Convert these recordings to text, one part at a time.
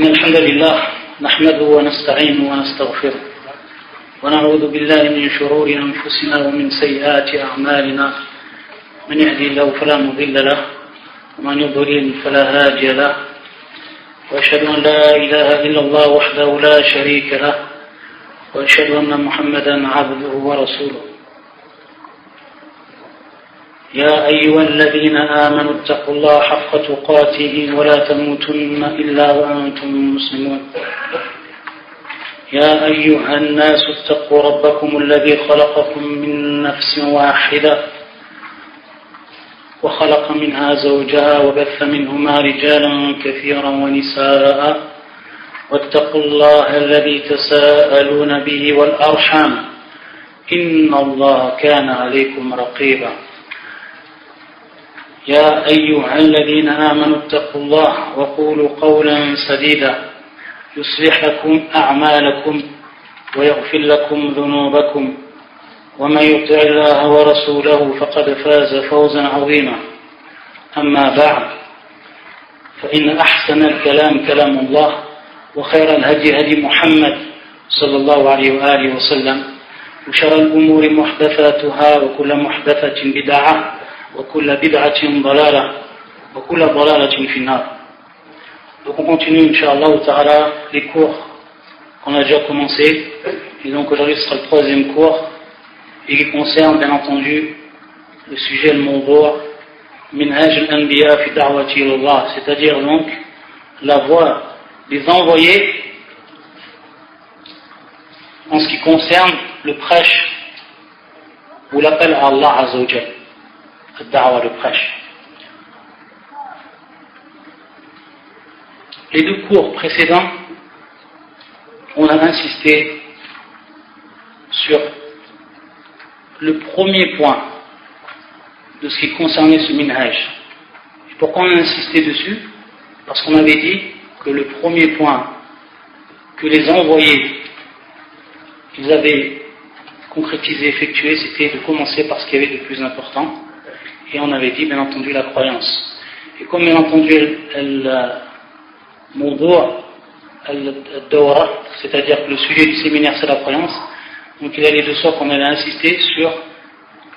إن الحمد لله نحمده ونستعينه ونستغفره ونعوذ بالله من شرور أنفسنا ومن سيئات أعمالنا من يهدي الله فلا مضل له ومن يضلل فلا هادي له وأشهد أن لا إله إلا الله وحده لا شريك له وأشهد أن محمدا عبده ورسوله يا أيها الذين آمنوا اتقوا الله حق تقاته ولا تموتن إلا وأنتم مسلمون يا أيها الناس اتقوا ربكم الذي خلقكم من نفس واحدة وخلق منها زوجها وبث منهما رجالا كثيرا ونساء واتقوا الله الذي تساءلون به والأرحام إن الله كان عليكم رقيبا يا أيها الذين آمنوا اتقوا الله وقولوا قولا سديدا يصلح لكم أعمالكم ويغفر لكم ذنوبكم ومن يطع الله ورسوله فقد فاز فوزا عظيما أما بعد فإن أحسن الكلام كلام الله وخير الهدي هدي محمد صلى الله عليه وآله وسلم وشر الأمور محدثاتها وكل محدثة بدعة وكل بدعة ضلالة وكل ضلالة في النار. Donc on continue, Inch'Allah Ta'ala, les cours qu'on a déjà commencé. Et donc aujourd'hui ce sera le troisième cours, et qui concerne bien entendu le sujet le mawdu' Minhaj al-Anbiya fi da'wati ilallah, c'est-à-dire donc la voie des envoyés en ce qui concerne le prêche ou l'appel à Allah Azza wa Jal, le prêche. Les deux cours précédents, on a insisté sur le premier point de ce qui concernait ce minhaj. Et pourquoi on a insisté dessus? Parce qu'on avait dit que le premier point que les envoyés ils avaient concrétisé, effectué, c'était de commencer par ce qu'il y avait de plus important. Et on avait dit bien entendu la croyance. Et comme bien entendu al-dawra, c'est-à-dire que le sujet du séminaire c'est la croyance, donc il allait de sorte qu'on allait insister sur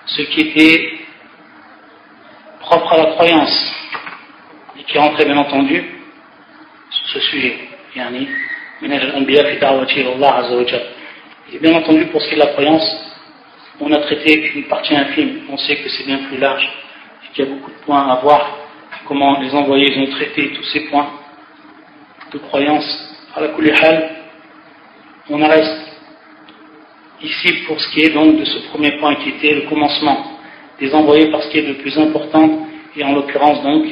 ce qui était propre à la croyance et qui rentrait bien entendu sur ce sujet, yani minhaj al-anbiya fi da'wati ilallah azza wa jalla. Et bien entendu pour ce qui est de la croyance, on a traité qu'une partie infime, on sait que c'est bien plus large et qu'il y a beaucoup de points à voir, comment les envoyés ont traité tous ces points de croyance. À la kulli hal, on en reste ici pour ce qui est donc de ce premier point qui était le commencement des envoyés par ce qui est le plus important, et en l'occurrence donc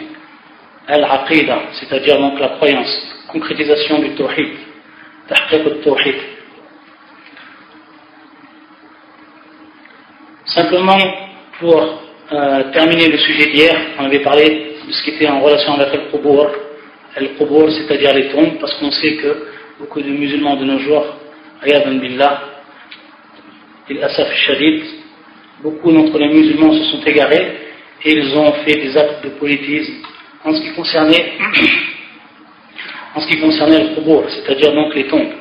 al-aqida, c'est-à-dire donc la croyance, concrétisation du tawhid, tahqiq al-tawhid. Simplement pour terminer le sujet d'hier, on avait parlé de ce qui était en relation avec al-qubur, c'est-à-dire les tombes, parce qu'on sait que beaucoup de musulmans de nos jours, ayadan billah, il-asaf shadid, beaucoup d'entre les musulmans se sont égarés et ils ont fait des actes de politisme en ce qui concernait le qubur, c'est-à-dire donc les tombes.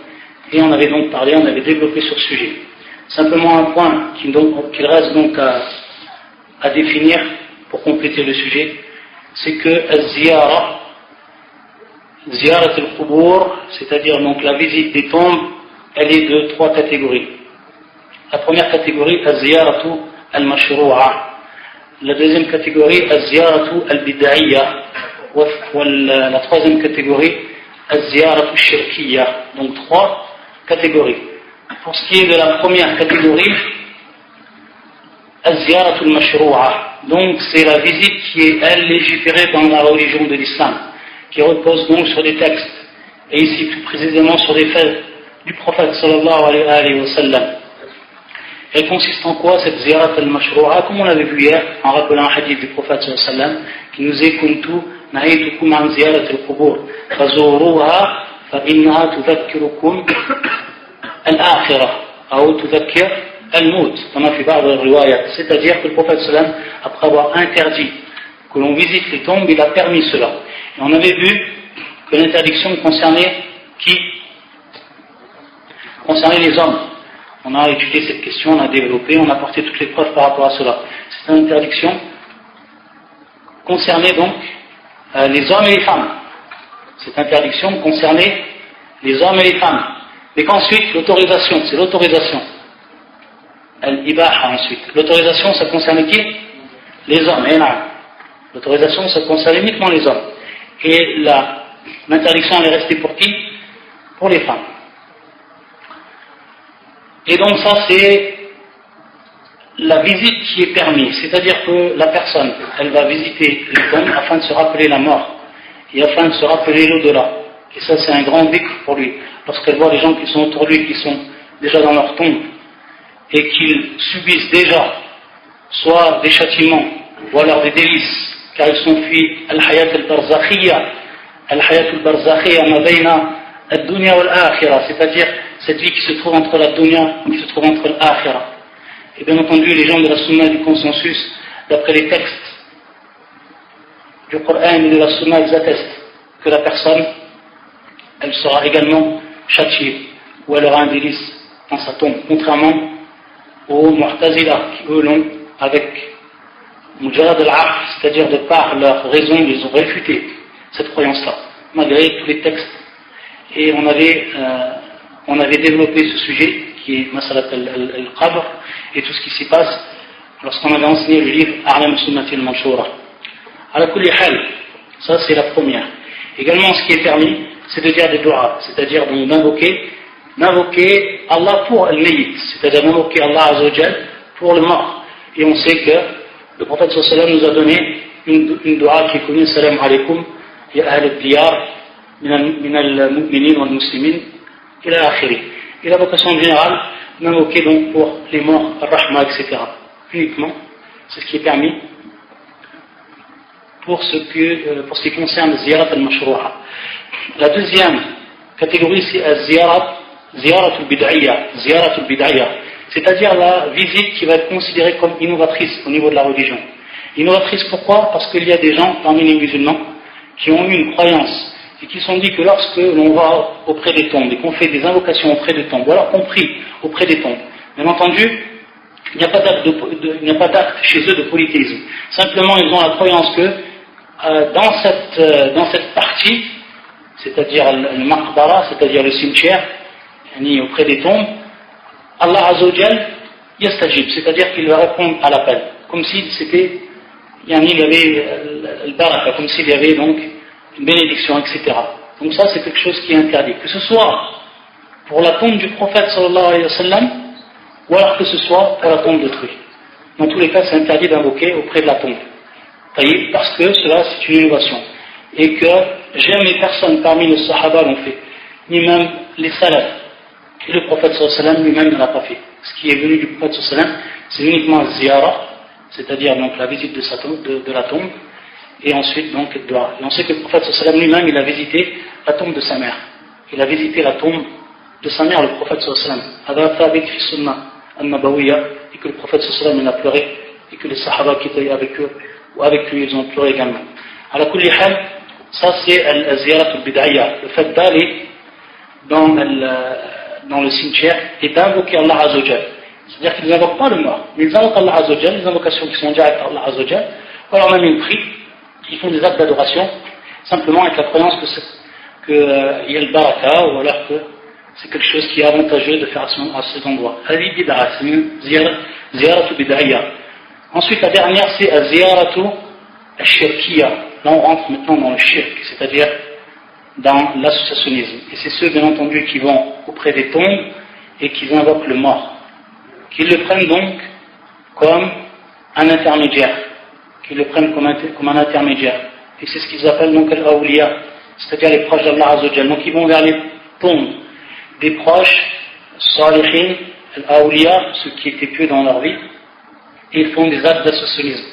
Et on avait donc parlé, on avait développé sur ce sujet. Simplement un point qu'il reste donc à définir pour compléter le sujet, c'est que ziyarat al-qubur, c'est-à-dire donc la visite des tombes, elle est de trois catégories. La première catégorie, az-ziyaratu al-mashru'a. La deuxième catégorie, az-ziyaratu al-bid'iyya. La troisième catégorie, az-ziyaratu al-shirkiyya. Donc trois catégories. Pour ce qui est de la première catégorie, az-ziyaratu al-mashru'a. Donc c'est la visite qui est, elle, légiférée dans la religion de l'islam, qui repose donc sur des textes, et ici plus précisément sur des faits du prophète sallallahu alayhi wa sallam. Elle consiste en quoi cette ziyarat al-mashru'a? Comme on l'avait vu hier, en rappelant un hadith du prophète sallallahu alayhi wa sallam, qui nous est kuntu nahaytukum an ziyarat al-qubur fazuruha fa innaha tudhakkirukum al-akhirah ou tudhakkir al-maut, kama fi ba'd al-riwayat. C'est-à-dire que le prophète sallallahu alayhi wa sallam, après avoir interdit que l'on visite les tombes, il a permis cela. Et on avait vu que l'interdiction concernait qui? Concernait les hommes. On a étudié cette question, on a développé, on a apporté toutes les preuves par rapport à cela. C'est une interdiction concernait donc les hommes et les femmes. Cette interdiction concernait les hommes et les femmes. Mais qu'ensuite, l'autorisation, c'est l'autorisation. Al-Ibaha ensuite. L'autorisation, ça concernait qui? Les hommes. Et là, l'autorisation, ça concernait uniquement les hommes. Et l'interdiction, elle est restée pour qui? Pour les femmes. Et donc ça, c'est la visite qui est permise. C'est-à-dire que la personne, elle va visiter les tombes afin de se rappeler la mort et afin de se rappeler l'au-delà. Et ça, c'est un grand dhikr pour lui. Lorsqu'elle voit les gens qui sont autour de lui, qui sont déjà dans leur tombe, et qu'ils subissent déjà soit des châtiments, ou alors des délices, car ils sont fuis al-hayat al-barzakhiyya, al-hayat al-barzakhiyya ma bayna ad-dunya wal-akhirah, c'est-à-dire cette vie qui se trouve entre la dunya et qui se trouve entre l'akhirah. Et bien entendu, les gens de la sunna du consensus, d'après les textes du Coran et de la sunna, ils attestent que la personne, elle sera également châtiée, ou elle aura un délice dans sa tombe, contrairement aux Mu'tazila, qui eux l'ont avec Mujarrad al-Aql, c'est-à-dire de par leur raison, ils ont réfuté cette croyance-là, malgré tous les textes. Et on avait développé ce sujet, qui est Masalat al-Qabr, et tout ce qui s'y passe, lorsqu'on avait enseigné le livre A'lam Sunnati al-Manshura. Ala kulli hal, ça c'est la première. Également, ce qui est permis, c'est de dire des du'a, c'est-à-dire d'invoquer Allah pour al-Mayyit, c'est-à-dire d'invoquer Allah Azzawajal pour le mort. Et on sait que le prophète sallallahu alayhi wa sallam nous a donné une du'a qui est connue, salam alaykum, ya ahl al-diyar, min al-mu'minin wal muslimin, ila akhiri. Et la vocation générale, d'invoquer donc pour les morts, al-Rahma, etc. Uniquement, c'est ce qui est permis pour ce qui concerne Ziyarat al-Mashru'a. La deuxième catégorie, c'est Ziyarat al-Bid'iyya, c'est-à-dire la visite qui va être considérée comme innovatrice au niveau de la religion. Innovatrice pourquoi? Parce qu'il y a des gens parmi les musulmans qui ont eu une croyance et qui se sont dit que lorsque l'on va auprès des tombes et qu'on fait des invocations auprès des tombes, ou alors qu'on prie auprès des tombes, bien entendu, il n'y a pas d'acte chez eux de polythéisme. Simplement, ils ont la croyance que dans cette partie, c'est-à-dire le maqbara, c'est-à-dire le cimetière, auprès des tombes, Allah Azzawajal yastajib, c'est-à-dire qu'il va répondre à l'appel, comme si c'était, il y avait le baraka, comme s'il y avait donc une bénédiction, etc. Donc ça, c'est quelque chose qui est interdit. Que ce soit pour la tombe du prophète sallallahu alayhi wa sallam, ou alors que ce soit pour la tombe d'autrui. Dans tous les cas, c'est interdit d'invoquer auprès de la tombe. Parce que cela, c'est une innovation. Et que jamais personne parmi les sahaba l'ont fait, ni même les salafs. Et le prophète sallallahu alayhi wa sallam lui-même ne l'a pas fait. Ce qui est venu du prophète sallallahu alayhi wa sallam, c'est uniquement ziyara, c'est-à-dire donc la visite de la tombe, et ensuite donc le dua. Et on sait que le prophète sallallahu alayhi wa sallam lui-même, il a visité la tombe de sa mère. Il a visité la tombe de sa mère, le prophète sallallahu alayhi wa sallam. Et que le prophète sallallahu alayhi wa sallam a pleuré, et que les sahaba qui étaient avec eux, ou avec lui, ils ont pleuré également. Ala kulli hal, ça c'est al-ziyarat al-bid'iyya, le fait d'aller dans le cimetière et d'invoquer Allah Azzawajal. C'est-à-dire qu'ils n'invoquent pas le mort, mais ils invoquent Allah Azzawajal, les invocations qui sont directes à Allah Azzawajal, ou alors même ils prient, ils font des actes d'adoration, simplement avec la croyance qu'il y a le baraka, ou alors que c'est quelque chose qui est avantageux de faire à cet endroit. Hadi bid'a, c'est une ziyaratu bid'iyya. Ensuite, la dernière, c'est ziyaratu al-shirkiyya. Là, on rentre maintenant dans le shirk, c'est-à-dire dans l'associationnisme. Et c'est ceux, bien entendu, qui vont auprès des tombes et qui invoquent le mort. Qu'ils le prennent donc comme un intermédiaire. Qu'ils le prennent comme un intermédiaire. Et c'est ce qu'ils appellent donc al-awliya, c'est-à-dire les proches d'Allah Azzawajal. Donc ils vont vers les tombes des proches, salihin, al-awliya, ceux qui étaient pieux dans leur vie, et ils font des actes d'associationnisme,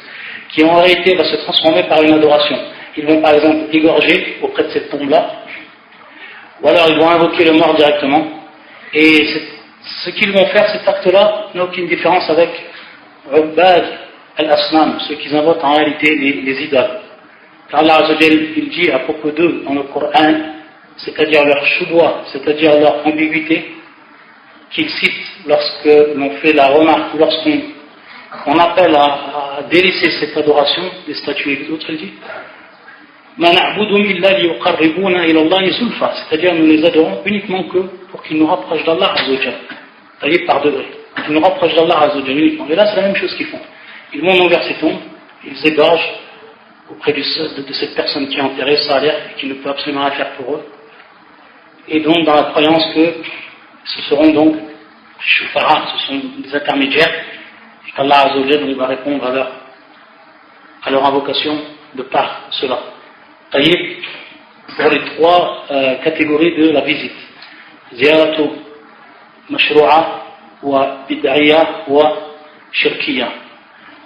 qui en réalité va se transformer par une adoration. Ils vont par exemple égorger auprès de cette tombe-là, ou alors ils vont invoquer le mort directement, et ce qu'ils vont faire, cet acte-là, n'a aucune différence avec Ubbad al-Asnam, ceux qui invoquent en réalité les idoles. Car Allah Azza wa Jalla, il dit à propos d'eux dans le Coran, c'est-à-dire leur choua, c'est-à-dire leur ambiguïté, qu'il cite lorsque l'on fait la remarque, lorsqu'on appelle à délaisser cette adoration des statues et d'autres, il dit c'est-à-dire nous les adorons uniquement que pour qu'ils nous rapprochent d'Allah Azza wa Jalla, c'est-à-dire par degré, qu'ils nous rapprochent d'Allah Azza wa Jalla uniquement. Et là c'est la même chose qu'ils font, ils vont vers ces tombes, ils égorgent auprès de cette personne qui est enterrée, salih, et qui ne peut absolument rien faire pour eux, et donc dans la croyance que ce seront donc shufara, ce sont des intermédiaires, et qu'Allah Azza wa Jalla va répondre à leur invocation de par cela. Taïb, pour les trois catégories de la visite, ziyaratu mashru'a wa bid'iyya wa shirkiyya.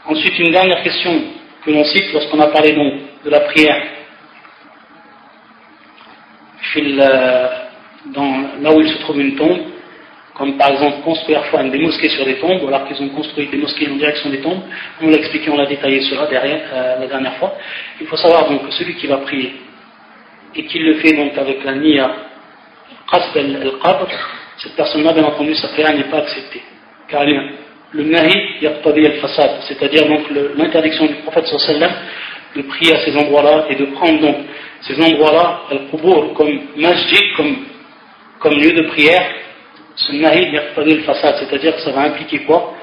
Ensuite, une dernière question que l'on cite lorsqu'on a parlé donc de la prière là où il se trouve une tombe, comme par exemple construire des mosquées sur des tombes, ou alors qu'ils ont construit des mosquées en direction des tombes. On l'a expliqué, on l'a détaillé cela la dernière fois. Il faut savoir donc que celui qui va prier et qui le fait donc avec la niya qasd al-qabr, cette personne-là, bien entendu, sa prière n'est pas acceptée, car le nahi yaqtadi al-fasad, c'est-à-dire donc l'interdiction du prophète sallallahu alayhi wa sallam de prier à ces endroits-là et de prendre donc ces endroits-là al-qubur comme masjid, comme lieu de prière. Ce nahi yaqtadi al-fasad, c'est-à-dire que ça va impliquer quoi?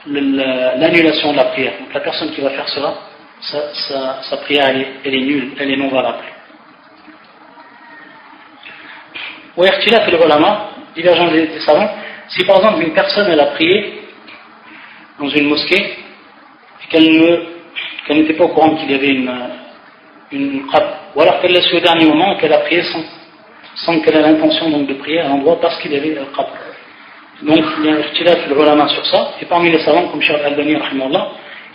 L'annulation de la prière. Donc la personne qui va faire cela, sa prière elle est nulle, elle est non valable. Ou ikhtilaf al-ulama, divergence des savants, si par exemple une personne elle a prié dans une mosquée et qu'elle n'était pas au courant qu'il y avait une qab, ou alors qu'elle l'a su au dernier moment, qu'elle a prié sans qu'elle ait l'intention donc de prier à l'endroit parce qu'il y avait un qab. Donc il y a un ikhtilaf al-ulama sur ça, et parmi les savants comme Cheikh Al-Albani rahimahullah,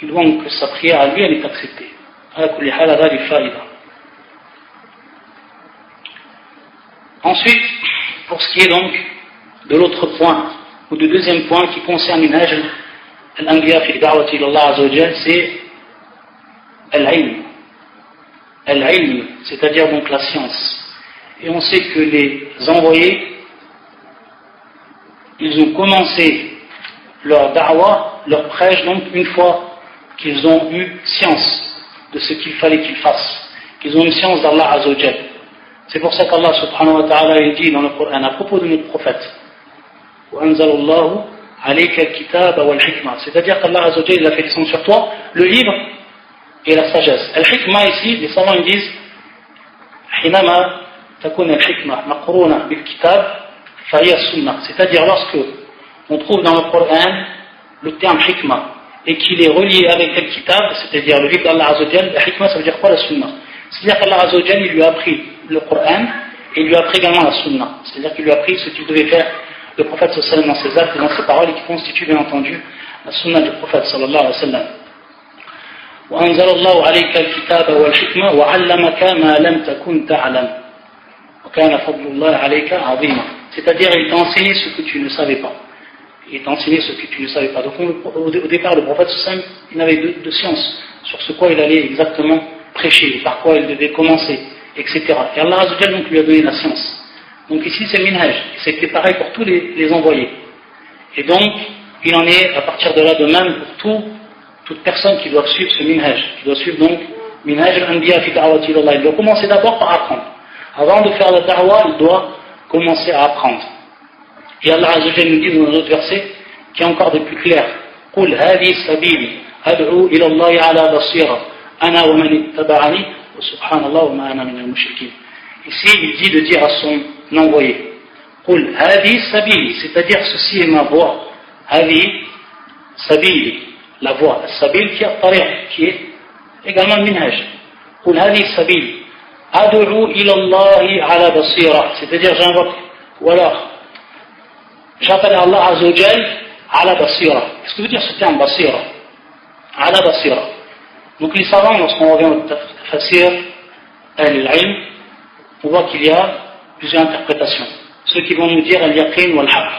ils voient que sa prière à lui elle est acceptée. Ala kulli hal hada li fa'ida. Ensuite, pour ce qui est donc de l'autre point, ou du deuxième point qui concerne minhaj al-anbiya fi da'wati ila Allah azza wa jalla, c'est al-ilm. Al-ilm, c'est-à-dire donc la science. Et on sait que les envoyés, ils ont commencé leur da'wa, leur prêche, donc une fois qu'ils ont eu science de ce qu'il fallait qu'ils fassent, qu'ils ont eu science d'Allah azza wa jalla. C'est pour ça qu'Allah subhanahu wa ta'ala il dit dans le Coran à propos de notre prophète وَأَنزَلَ اللَّهُ عَلَيْكَ الْكِتَابَ وَالْحِكْمَةَ, c'est-à-dire qu'Allah azza wa jalla il a fait descendre sur toi le livre et la sagesse. Al-hikmah ici, les savants ils disent حينما تكون الحكمة مقرونة بالكتاب فهي السنة, c'est-à-dire lorsque on trouve dans le Coran le terme hikmah et qu'il est relié avec le kitab, c'est-à-dire le livre d'Allah azza wa jalla, la hikmah ça veut dire quoi? La sunna. C'est-à-dire qu'Allah azza wa jalla il lui a appris le Coran et il lui a appris également la sunna, c'est-à-dire qu'il lui a appris ce qu'il devait faire le prophète sallallahu alayhi wa sallam dans ses actes et dans ses paroles, et qui constitue bien entendu la sunna du prophète sallallahu alayhi wa sallam. وأنزل الله عليك الكتاب والحكمة وعلمك ما لم تكن تعلم وكان فضل الله عليك عظيما, c'est-à-dire il t'a enseigné ce que tu ne savais pas. Il t'a enseigné ce que tu ne savais pas. Donc au départ le prophète sallallahu alayhi wa sallam il n'avait de science sur ce quoi il allait exactement prêcher, par quoi il devait commencer, etc. Et Allah azza wa jalla donc lui a donné la science. Donc ici c'est le minhaj, et c'était pareil pour tous les envoyés. Et donc il en est à partir de là de même pour toute personne qui doit suivre ce minhaj, qui doit suivre donc minhaj al-anbiya fi da'wati ila Allah. Il doit commencer d'abord par apprendre. Avant de faire la da'wa, il doit commencer à apprendre. Et Allah azza wa jalla nous dit dans un autre verset qui est encore de plus clair: قُلْ هَذِهِ سَبِيلِي أَدْعُو إِلَى اللَّهِ عَلَى بَصِيرَةٍ أَنَا وَمَنِ اتَّبَعَنِي وَسُبْحَانَ اللَّهِ وَمَا أَنَا مِنَ الْمُشْرِكِينَ. Ici, il dit de dire à son envoyé, قُلْ هَذِهِ سَبِيلِي, c'est-à-dire ceci est ma voie. هَذِهِ سَبِيلِي, la voie. Sabil qui est tariq, qui est également le minhaj. قُلْ هَذِهِ سَبِيلِي أَدْعُو إِلَى اللَّهِ عَلَى بَصِيرَةٍ, c'est-à-dire j'invoque, ou alors j'appelle Allah azza wa jalla ala basira. Qu'est-ce que veut dire ce terme basira? Ala basira. Donc les savants, lorsqu'on revient au tafsir al-ilm, on voit qu'il y a plusieurs interprétations. Ceux qui vont nous dire al-yaqin ou al-haq,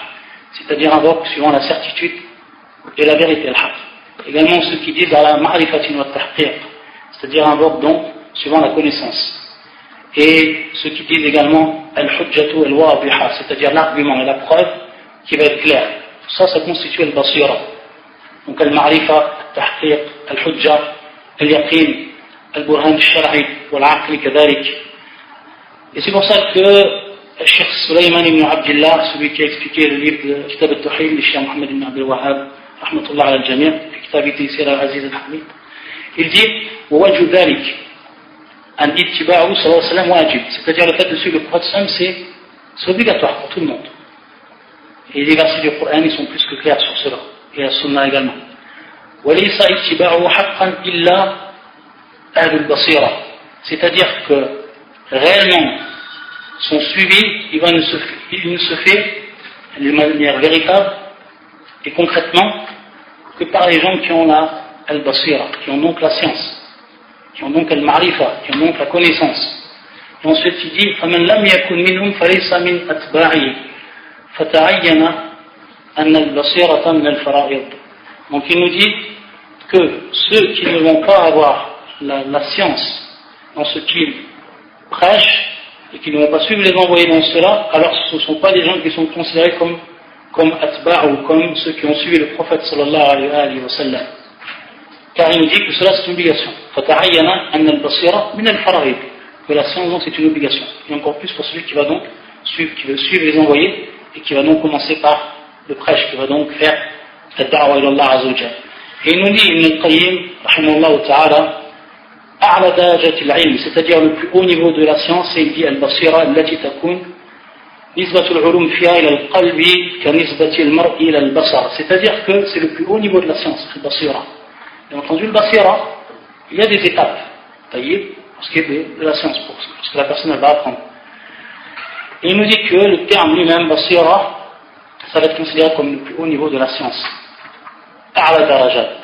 c'est-à-dire invoque suivant la certitude et la vérité, al-haq. Également ceux qui disent ala ma'rifatin wa tahqiq, c'est-à-dire invoque donc suivant la connaissance. Et ceux qui disent également al-hujjatu al-wadiha, c'est-à-dire l'argument et la preuve qui va être claire. Ça constitue al-basira. Donc al-ma'rifa, al-tahqiq, al-hujja, al-yaqin, al-burhan al-shar'i, wal-aqli kadhalik. Et c'est pour ça que Cheikh Sulayman ibn Abdullah, celui qui a expliqué le livre de Kitab al-Tawhid, le Cheikh Mohammed ibn Abdul Wahhab, rahmatullah ala al-jami', في كتاب تيسير العزيز الحميد, il dit ووجه ذلك أن اتباعه صلى الله عليه وسلم واجب, c'est-à-dire le fait de suivre le prophète c'est obligatoire pour tout le monde. Et les versets du Coran ils sont plus que clairs sur cela, et la sunna également. وليس اتباعه حقا إلا أهل البصيرة, c'est-à-dire que réellement son suivi il ne se fait de manière véritable et concrètement que par les gens qui ont la al-basira, qui ont donc la science, qui ont donc al-ma'rifa, qui ont donc la connaissance. Et ensuite il dit فَمَنْ لَمْ يَكُنْ مِنْهُمْ فَلَيْسَ مِنْ أَتْبَاعِهِ فَتَعَيَّنَ أَنَّ الْبَصِيرَةَ مِنَ الْفَرَائِضِ. Donc il nous dit que ceux qui ne vont pas avoir la science dans ce qu'ils prêchent et qui ne vont pas suivre les envoyés dans cela, alors ce ne sont pas des gens qui sont considérés comme atba' ou comme ceux qui ont suivi le prophète sallallahu alayhi wa sallam. Car il nous dit que cela c'est une obligation. فَتَعَيَّنَ أَنَّ الْبَصِيرَةَ مِنَ الْفَرَائِضِ, que la science donc c'est une obligation. Et encore plus pour celui qui va donc qui veut suivre les envoyés et qui va donc commencer par le prêche, qui va donc faire الدعوة إلى الله عز وجل. Et il nous dit Ibn al-Qayyim rahimahullah ta'ala أعلى درجة العلم, c'est-à-dire le plus haut niveau de la science, et il dit البصيرة التي تكون نسبة العلوم فيها إلى القلب كنسبة المرء إلى البصر, c'est-à-dire que c'est le plus haut niveau de la science, البصيرة. Bien entendu, le basira, il y a des étapes, taillées, pour ce qui est de la science, pour ce que la personne elle va apprendre. Et il nous dit que le terme lui-même, basira, ça va être considéré comme le plus haut niveau de la science. أعلى درجات.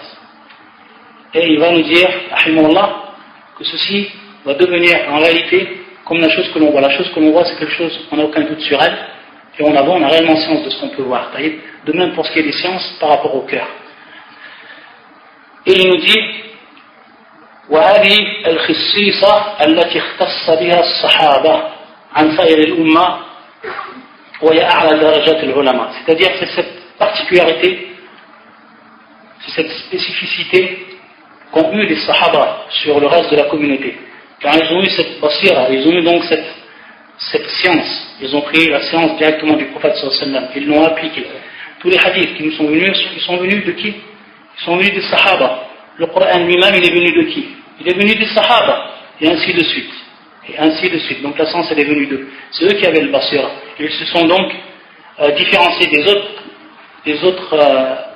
Et il va nous dire, rahimahullah, que ceci va devenir en réalité comme la chose que l'on voit. La chose que l'on voit, c'est quelque chose, on n'a aucun doute sur elle, et on a réellement science de ce qu'on peut voir. De même pour ce qui est des sciences par rapport au cœur. Et il nous dit وهذه الخصيصة التي اختص بها الصحابة عن سائر الأمة وهي أعلى درجات العلماء, c'est-à-dire c'est cette particularité, c'est cette spécificité qu'ont eu les sahaba sur le reste de la communauté, car ils ont eu cette basira, ils ont eu donc cette science, ils ont pris la science directement du prophète sallallahu alayhi wa sallam, ils l'ont appliquée. Tous les hadiths qui nous sont venus, ils sont venus de qui? Ils sont venus des sahaba. Le Coran lui-même, il est venu de qui? Il est venu des sahaba, et ainsi de suite. Et ainsi de suite. Donc la science, elle est venue d'eux. C'est eux qui avaient le basira. Ils se sont donc différenciés des autres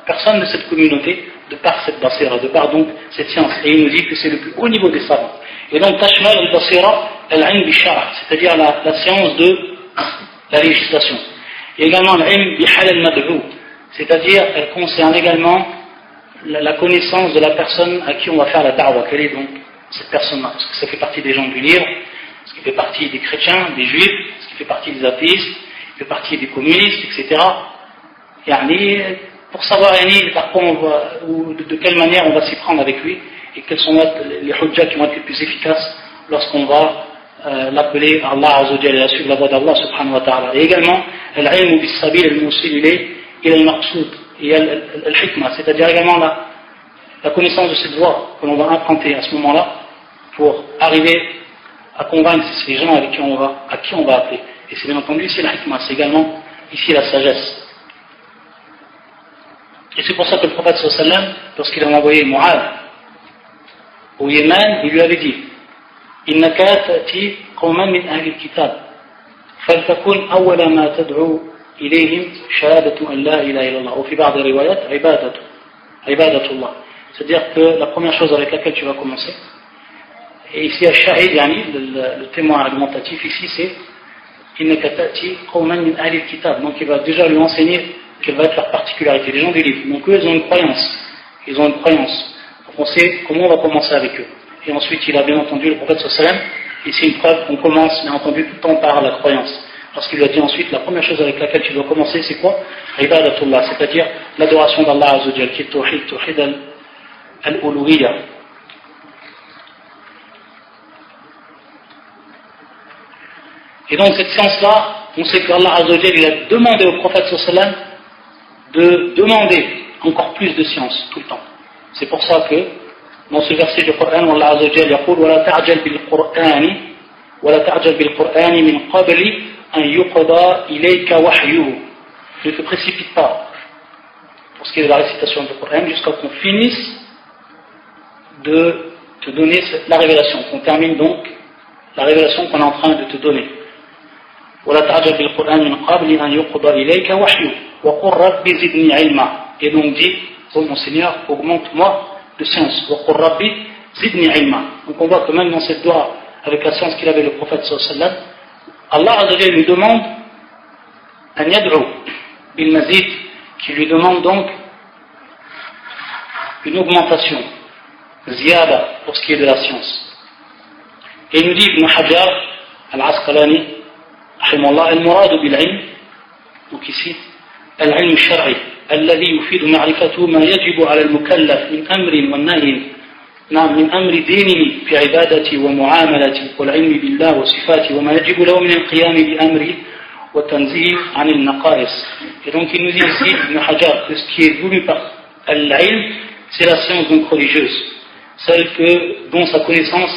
personnes de cette communauté, de par cette basira, de par donc cette science. Et il nous dit que c'est le plus haut niveau des savants. Et donc, tashmal al-basira al-ilm bi-shara', c'est-à-dire la science de la législation. Et également l'ilm bi-hal al-mad'u, c'est-à-dire elle concerne également la connaissance de la personne à qui on va faire la da'wa. Quelle est donc cette personne-là? Parce que ça fait partie des gens du livre, ce qui fait partie des chrétiens, des juifs, ce qui fait partie des athéistes, ce qui fait partie des communistes, etc. Yani, pour savoir par quoi on va, ou de quelle manière on va s'y prendre avec lui, et quels sont les hujjas qui vont être les plus efficaces lorsqu'on va l'appeler Allah Azza wa Jalla, et suivre la voie d'Allah subhanahu wa ta'ala. Et également, al-ilm bis-sabil al-musil ila al-maqsoud, et al-hikma, c'est-à-dire également la connaissance de cette voie que l'on va emprunter à ce moment-là pour arriver à convaincre ces gens à qui on va appeler. Et c'est bien entendu ici la hikma, c'est également ici la sagesse. Et c'est pour ça que le prophète sallallahu alayhi wa sallam, lorsqu'il a envoyé Mu'adh au Yémen, il lui avait dit إنك تأتي قوما من أهل الكتاب فلتكن أول ما تدعو إليهم شهادة أن لا إله إلا الله وفي بعض الروايات عبادة الله, c'est-à-dire que la première chose avec laquelle tu vas commencer, et ici al-shahid, le témoin argumentatif ici c'est إنك تأتي قوما من أهل الكتاب, donc il va déjà lui enseigner quelle va être leur particularité, les gens du livre. Donc eux ils ont une croyance, donc on sait comment on va commencer avec eux. Et ensuite il a bien entendu le prophète sallallahu alayhi wa sallam, et c'est une preuve qu'on commence bien entendu tout le temps par la croyance, parce qu'il lui a dit ensuite la première chose avec laquelle tu dois commencer c'est quoi? Ibadatullah, c'est-à-dire l'adoration d'Allah Azza wa Jalla, qui est tawhid al-uluhiyya. Et donc cette science-là, on sait qu'Allah Azzawajal, il a demandé au prophète sallallahu de demander encore plus de science tout le temps. C'est pour ça que dans ce verset du Coran, Allah Azzawajal يقول ولا تعجل بالقرآن ولا تعجل بالقرآن من قبل أن يقضى إليك وحيه. Ne te précipite pas pour ce qui est de la récitation du Coran jusqu'à qu'on finisse de te donner la révélation, qu'on termine donc la révélation qu'on est en train de te donner. ولا تعجل بالقرآن من قبل أن يقضى إليك وحيه وقل رب زدني علما. Et donc dit, oh mon Seigneur, augmente-moi de science. وقل رب زدني علما. Donc on voit que même dans cette dua, avec la science qu'il avait le prophète sallallahu alayhi wa sallam, Allah Azza wa Jalla lui demande un yad'u bil mazid, qui lui demande donc une augmentation, ziyada, pour ce qui est de la science. Et il nous dit Ibn Hajar al-Asqalani rahimahullah, al-murad bil-ilm, donc ici al-ilm al-shar'i alladhi yufidu ma'rifatu ma yajibu ala al-mukallaf min amrin wa nahyin, من أمر دينه في عبادته ومعاملته والعلم بالله وصفاته وما يجب له من القيام بأمره والتنزيه عن النقائص. Et donc il nous dit ici, Ibn Hajar, que ce qui est voulu par al-ilm, c'est la science donc religieuse, celle dont sa connaissance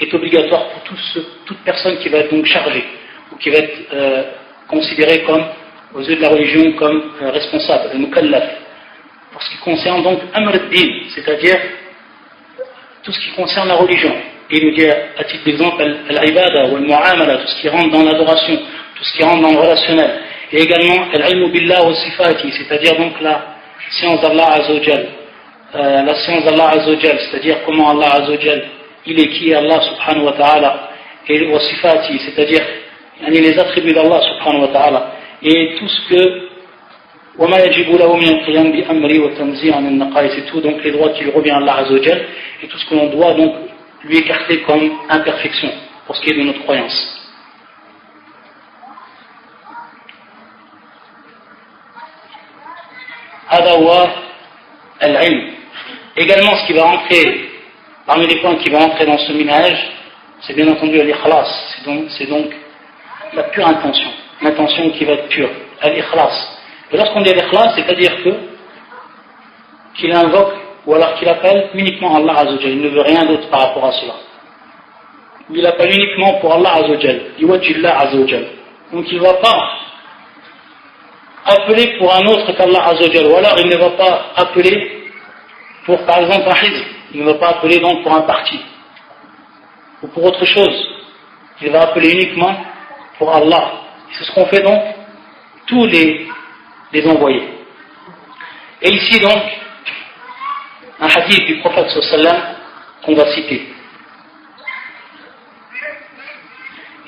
est obligatoire pour toute personne qui va être donc chargée, ou qui va être considérée comme, aux yeux de la religion, comme responsable, al-mukallaf. Pour ce qui concerne donc Amr ad-Din, c'est-à-dire tout ce qui concerne la religion. Et il nous dit à titre d'exemple al-ibada ou al-mu'amala, tout ce qui rentre dans l'adoration, tout ce qui rentre dans le relationnel. Et également al-ilmu billah wa sifati, c'est-à-dire donc la science d'Allah Azzawajal, la science d'Allah Azzawajal, c'est-à-dire comment Allah Azzawajal, il est qui est Allah subhanahu wa ta'ala, et wa sifati, c'est-à-dire les attributs d'Allah subhanahu wa ta'ala, et tout ce que وما يجب له من القيام بأمره والتنزيه عن النقائص, c'est tout donc les droits qui lui revient à Allah Azzawajal, et tout ce que l'on doit donc lui écarter comme imperfection pour ce qui est de notre croyance. هذا هو العلم. Également ce qui va rentrer parmi les points qui va rentrer dans ce minhaj, c'est bien entendu l'ikhlas, c'est donc la pure intention, l'intention qui va être pure, l'ikhlas. Et lorsqu'on dit l'ikhlas, c'est-à-dire qu'il invoque ou alors qu'il appelle uniquement Allah Azzawajal, il ne veut rien d'autre par rapport à cela. Il appelle uniquement pour Allah Azzawajal, liwajhillah Azzawajal. Donc il ne va pas appeler pour un autre qu'Allah Azzawajal, ou alors il ne va pas appeler pour par exemple un hizb, il ne va pas appeler donc pour un parti ou pour autre chose. Il va appeler uniquement pour Allah. Et c'est ce qu'on fait donc tous les envoyés. Et ici donc, un hadith du prophète sallallahu alayhi wa sallam qu'on va citer.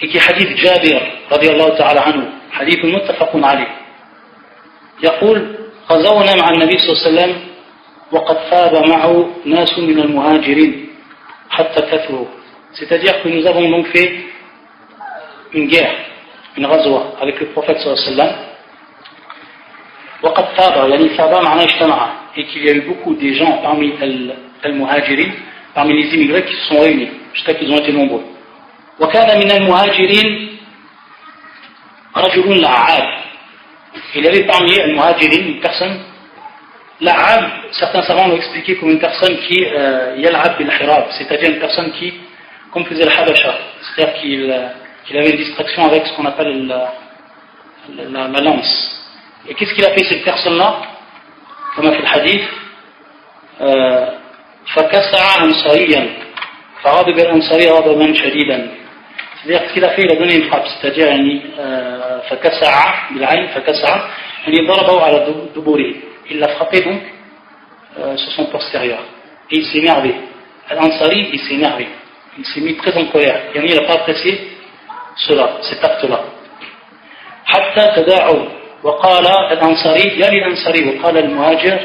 Et qui est hadith Jabir radiyallahu ta'ala anhu, hadith muttafaqun alayh. يقول غزونا مع النبي صلى الله عليه وسلم وقد ثاب معه ناس من المهاجرين حتى كثروا. C'est-à-dire que nous avons donc fait une guerre, une ghazwa avec le prophète sallallahu alayhi wa sallam. وقد ثاب يعني ثاب معناه اجتمع, et qu'il y a eu beaucoup de gens parmi al-muhajirin, parmi les immigrés qui se sont réunis jusqu'à qu'ils ont été nombreux. وكان من المهاجرين رجل لعاب. Il y avait parmi al-muhajirin une personne, la'ab, certains savants l'ont expliqué comme une personne qui yal'ab bil-hirab, c'est-à-dire une personne qui, comme faisait le habasha, c'est-à-dire qu'il avait une distraction avec ce qu'on appelle la lance. Et qu'est-ce qu'il a fait cette personne-là? Comme a fait le hadith, فَكَسَعَ أَنْصَارِيًا فَغَضِبَ الْأَنْصَارِي غَضَبًا شَدِيدًا. C'est-à-dire qu'il a fait, il a donné une frappe, c'est-à-dire فَكَسَعَ بالعين فَكَسَعَ يعني ضربه على دبوره. Il l'a frappé donc sur son postérieur. Et il s'est énervé. Al-Ansari, il s'est énervé. Il s'est mis très en colère. Et il n'a pas apprécié cela, cet acte-là. حتى تداعوا وقال الأنصاري يا للأنصاري وقال المهاجر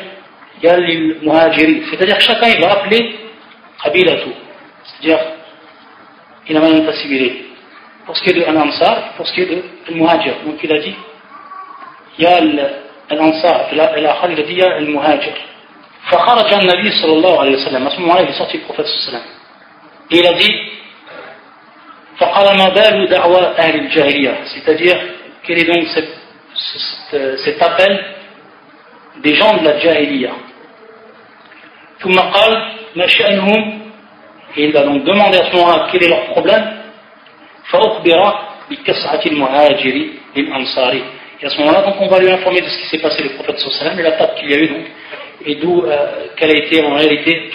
يا للمهاجري. C'est-à-dire que chacun il va appeler قبيلته, c'est-à-dire il a mal infassibilé pour ce qui est de l'Ansar, pour ce qui est de al-Muhajir. Donc il a dit يا الأنصار, الآخر il a dit يا المهاجر. فخرج النبي صلى الله عليه وسلم. À ce moment-là il est sorti le prophète صلى الله عليه وسلم et il a dit فقال ما بال دعوة أهل الجاهلية, c'est-à-dire quel est donc cet appel des gens de la jahiliya. ثم قال ما شأنهم, et il va donc demander à ce moment-là quel est leur problème. فأخبر بكسعة المهاجر للأنصار. Et à ce moment-là, donc, on va lui informer de ce qui s'est passé, le prophète sallallahu alayhi wa sallam, et l'attaque qu'il y a eu, donc, et d'où, quelle a été en réalité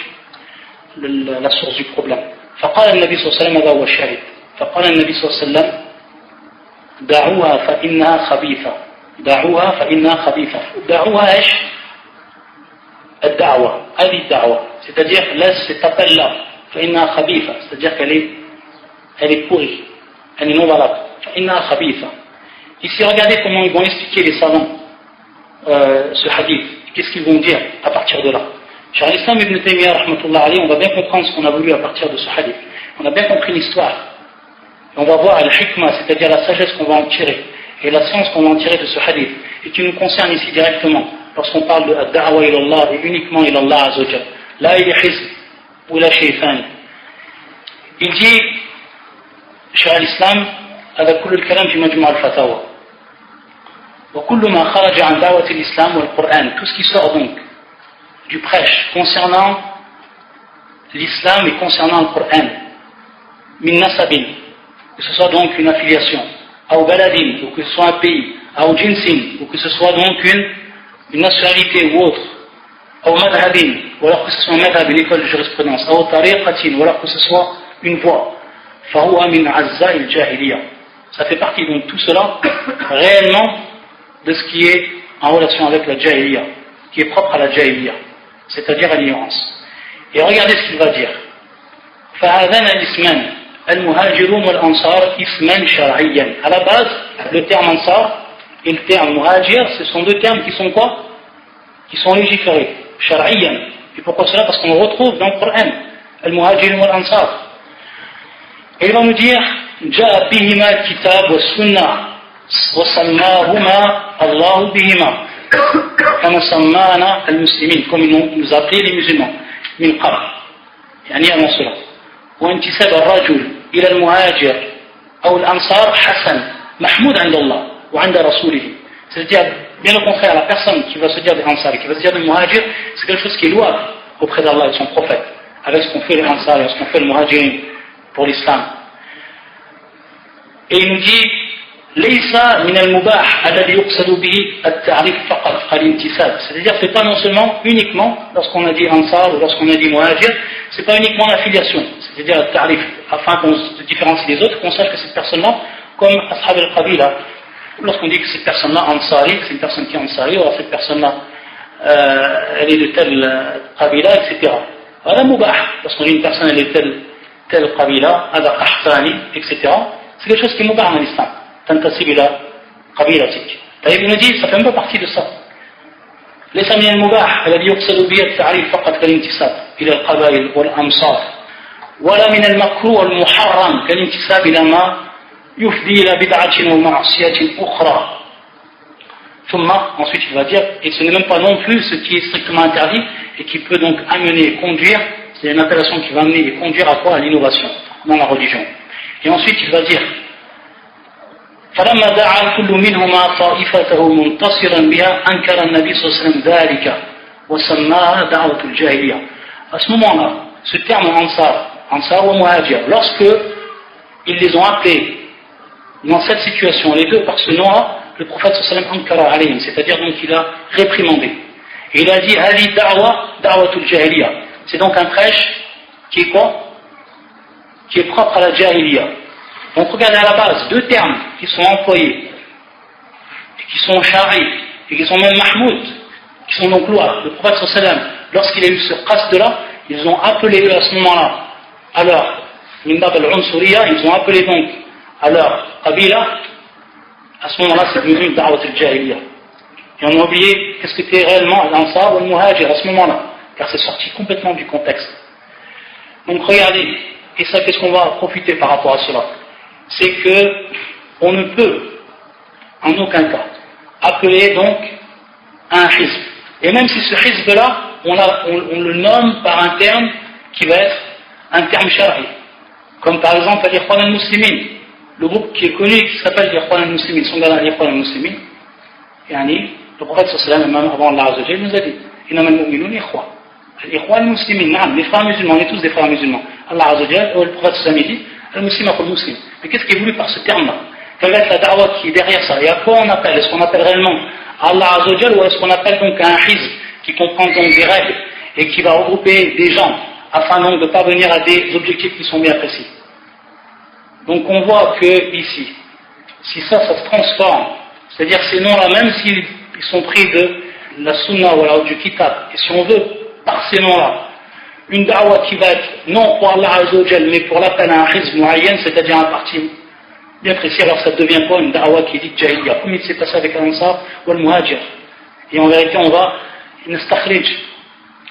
la source du problème. فقال النبي صلى الله عليه وسلم هذا هو الشاهد. فقال النبي صلى الله عليه وسلم دعوها فإنها خبيثة. دعوها فإنها خبيثة. دعوها إيش؟ الدعوة. هذه الدعوة. C'est-à-dire, laisse cet appel-là. فإنها خبيثة. C'est-à-dire elle est pourrie. Elle est non valable. فإنها خبيثة. Ici, regardez comment ils vont expliquer les savants ce hadith. Qu'est-ce qu'ils vont dire à partir de là. Cheikh al-Islam ibn Taymiyyah, rahmatullah alayhi, on va bien comprendre ce qu'on a voulu à partir de ce hadith. On a bien compris l'histoire. Et on va voir al-hikmah, c'est-à-dire la sagesse qu'on va en tirer, et la science qu'on va en tirer de ce hadith, et qui nous concerne ici directement, lorsqu'on parle de ad-da'wa ila Allah, et uniquement ila Allah azza wa jalla. Là, il est hizb, ou la shaytan. Il dit, Cheikh al-Islam, هذا كل الكلام في مجموع الفتاوى. وكل ما خرج عن دعوة الإسلام والقرآن, tout ce qui sort donc du prêche concernant l'islam et concernant le Coran, min nasabin, que ce soit donc une affiliation, ou baladin, ou que ce soit un pays, ou jinsin, ou que ce soit donc une nationalité ou autre, ou madhabin, ou alors que ce soit un madhab, une école de jurisprudence, ou tariqatin, ou alors que ce soit une voie, fahuwa min azza il jahiliya. Ça fait partie donc tout cela réellement de ce qui est en relation avec la jahiliya, qui est propre à la jahiliya, c'est-à-dire à l'ignorance. Et regardez ce qu'il va dire. فهذان الاسمان المهاجرون والأنصار اسمان شرعيا. À la base, le terme ansar et le terme muhajir, ce sont deux termes qui sont quoi? Qui sont légiférés, شرعيا. Et pourquoi cela? Parce qu'on le retrouve dans le Coran, المهاجرون والأنصار. Et il va nous dire جاء بهما الكتاب والسنة وسماهما الله بهما كما سمانا المسلمين, comme ils nous appelaient les musulmans من قبل, يعني avant cela. وانتساب الرجل إلى المهاجر أو الأنصار حسن محمود عند الله وعند رسوله. C'est-à-dire, bien au contraire, la personne qui va se dire des ansar, qui va se dire des muhajir, c'est quelque chose qui est louable auprès d'Allah et de son prophète, avec ce qu'on fait les ansar et ce qu'on fait le muhajirin pour l'islam. Et il nous dit ليس من المباح الذي يقصد به التعريف فقط الانتساب. C'est-à-dire c'est pas non seulement uniquement lorsqu'on a dit ansar ou lorsqu'on a dit muhajir, c'est pas uniquement l'affiliation, c'est-à-dire le tarif, afin qu'on se différencie des autres, qu'on sache que cette personne-là, comme ashab al-qabila, lorsqu'on dit que cette personne-là ansari, c'est une personne qui est ansari, ou alors cette personne-là elle est de telle qabila, etc. Voilà mubah, lorsqu'on dit une personne elle est de telle qabila, hada ahsani, etc. C'est quelque chose qui est mubah dans l'islam. تنتسب إلى قبيلتك. طيب نجي ça fait même pas partie de ça. ليس من المباح الذي يقصد به التعريف فقط كالانتساب إلى القبائل والأمصار, ولا من المكروه المحرم كالانتساب إلى ما يفضي إلى بدعة ومعصية أخرى. ثم ensuite il va dire, et ce n'est même pas non plus ce qui est strictement interdit et qui peut donc amener et conduire, c'est une appellation qui va amener et conduire à quoi? À l'innovation dans la religion. Et ensuite il va dire فلما دعا كل منهما طائفته منتصرا بها أنكر النبي صلى الله عليه وسلم ذلك وسماها دعوة الجاهلية. À ce moment-là, ce terme ansar ou muhajir, lorsque ils les ont appelés dans cette situation, les deux par ce nom-là, le prophète sallallahu alayhi wa sallam ankara alayhim, c'est-à-dire donc il a réprimandé. Et il a dit hadi da'watul jahiliya. C'est donc un prêche qui est quoi? Qui est propre à la jahiliya. Donc regardez à la base, deux termes qui sont employés, et qui sont shari, et qui sont même mahmoud, qui sont donc louables. Le prophète sallallahu alayhi wa sallam, lorsqu'il a eu ce qasd-là, ils ont appelé eux à ce moment-là, alors, minbab al-unsuriya, ils ont appelé donc à leur qabila, à ce moment-là c'est devenu da'wat al-jahiliya. Et on a oublié qu'est-ce que était réellement l'ansar ou le muhajir à ce moment-là, car c'est sorti complètement du contexte. Donc regardez, et ça qu'est-ce qu'on va profiter par rapport à cela? C'est que on ne peut en aucun cas appeler donc un hizb. Et même si ce hizb-là, on le nomme par un terme qui va être un terme shari. Comme par exemple l'Ikhwan al-Muslimin, le groupe qui est connu qui s'appelle l'Ikhwan al-Muslimin, son gars l'Ikhwan al-Muslimin, le prophète sallallahu alayhi wa sallam, avant Allah Azza wa Jalla, nous a dit Innama al-mu'minun ikhwa. L'Ikhwan al-Muslimin, les frères musulmans, on est tous des frères musulmans. Allah Azza wa Jalla, le prophète sallallahu alayhi wa sallam, dit al-muslim akhul muslim. Mais qu'est-ce qui est voulu par ce terme-là? Quelle va être la da'wah qui est derrière ça? Et à quoi on appelle? Est-ce qu'on appelle réellement Allah Azza wa Jalla ou est-ce qu'on appelle donc un hizb qui comprend donc des règles et qui va regrouper des gens afin donc de parvenir à des objectifs qui sont bien précis? Donc on voit que ici, si ça se transforme, c'est-à-dire ces noms-là, même s'ils sont pris de la sunna ou alors du kitab, et si on veut, par ces noms-là, une da'wah qui va être non pour Allah Azza wa Jalla, mais pour l'appel à un hizb muayyan, c'est-à-dire un parti bien précis, alors ça devient quoi? Une da'wah qui est dite jahiliya, comme il s'est passé avec l'Ansar ou le Muhajir. Et en vérité, on va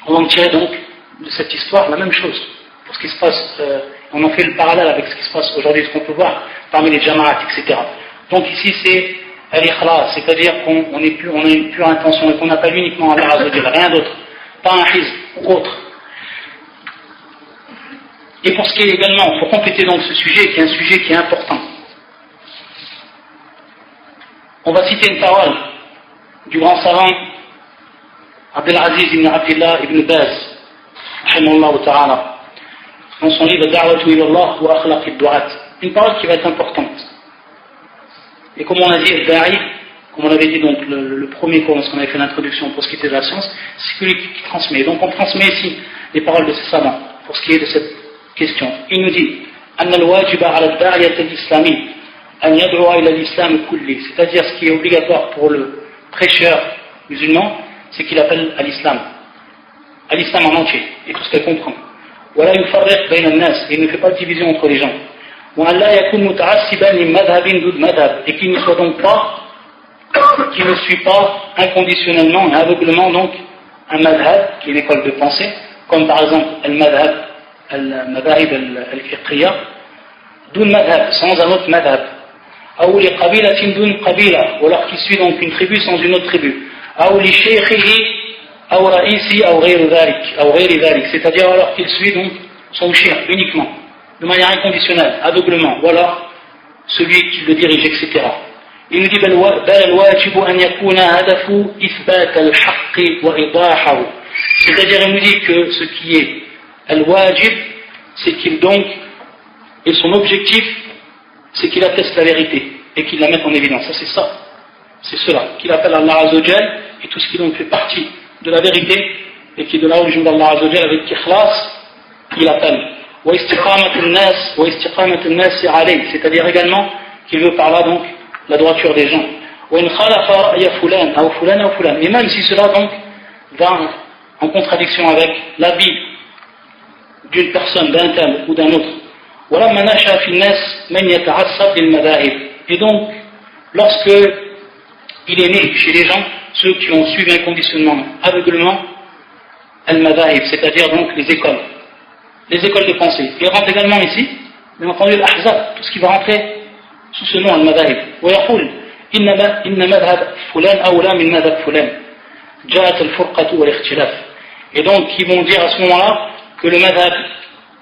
en tirer donc de cette histoire la même chose. Pour ce qui se passe, on en fait le parallèle avec ce qui se passe aujourd'hui, ce qu'on peut voir parmi les jama'at, etc. Donc ici c'est al-ikhlas, c'est-à-dire qu'on n'est plus, on a une pure intention et qu'on appelle uniquement Allah Azza wa Jalla, rien d'autre, pas un hizb ou autre. Et pour ce qui est également, pour compléter donc ce sujet, qui est un sujet qui est important, on va citer une parole du grand savant Abdelaziz ibn Abdillah ibn Baz, rahimahullah ta'ala, dans son livre Da'watu ilallah wa akhlaq ad-du'at, une parole qui va être importante. Et comme on a dit, comme on avait dit donc le premier cours lorsqu'on avait fait l'introduction pour ce qui était de la science, c'est celui qui transmet. Donc on transmet ici les paroles de ces savants pour ce qui est de cette question. Il nous dit أن الواجب على الداعية الإسلامي أن يدعو إلى الإسلام كله, c'est-à-dire ce qui est obligatoire pour le prêcheur musulman, c'est qu'il appelle à l'islam en entier et tout ce qu'elle comprend. ولا يفرق بين الناس, et il ne fait pas de division entre les gens. وأن لا يكون متعصبا لمذهب دون مذهب, et qu'il ne soit donc pas, qu'il ne suit pas inconditionnellement et aveuglement donc un madhab qui est une école de pensée, comme par exemple al-madhab al-madhahib al-fiqhiyya دون madhab, sans un autre madhab, أو لقبيلة دون قبيلة, ou alors qu'il suit donc une tribu sans une autre tribu, أو لشيخه أو رئيسي أو غير ذلك, c'est-à-dire alors qu'il suit donc son cheikh uniquement, de manière inconditionnelle, aveuglement, ou alors celui qui le dirige, etc. Il nous dit بل الواجب أن يكون هدف إثبات الحق وإيضاحه, c'est-à-dire il nous dit que ce qui est al-wajib, c'est qu'il donc, et son objectif, c'est qu'il atteste la vérité et qu'il la mette en évidence. Ça, c'est cela, qu'il appelle Allah Azza wa Jalla et tout ce qui donc fait partie de la vérité et qui est de la religion d'Allah Azza wa Jalla avec ikhlas, il appelle. C'est-à-dire également qu'il veut par là donc la droiture des gens. Et même si cela donc va en contradiction avec l'avis d'une personne, d'un tel ou d'un autre. Et donc, lorsque il est né chez les gens, ceux qui ont suivi inconditionnellement, aveuglement, al-madahib, c'est-à-dire donc les écoles de pensée. Il rentre également ici, bien entendu, l'ahzab, tout ce qui va rentrer sous ce nom, al-madahib. ويقول إن مذهب فلان أولى من مذهب فلان جاءت الفرقة والاختلاف. Et donc, ils vont dire à ce moment-là que le madhab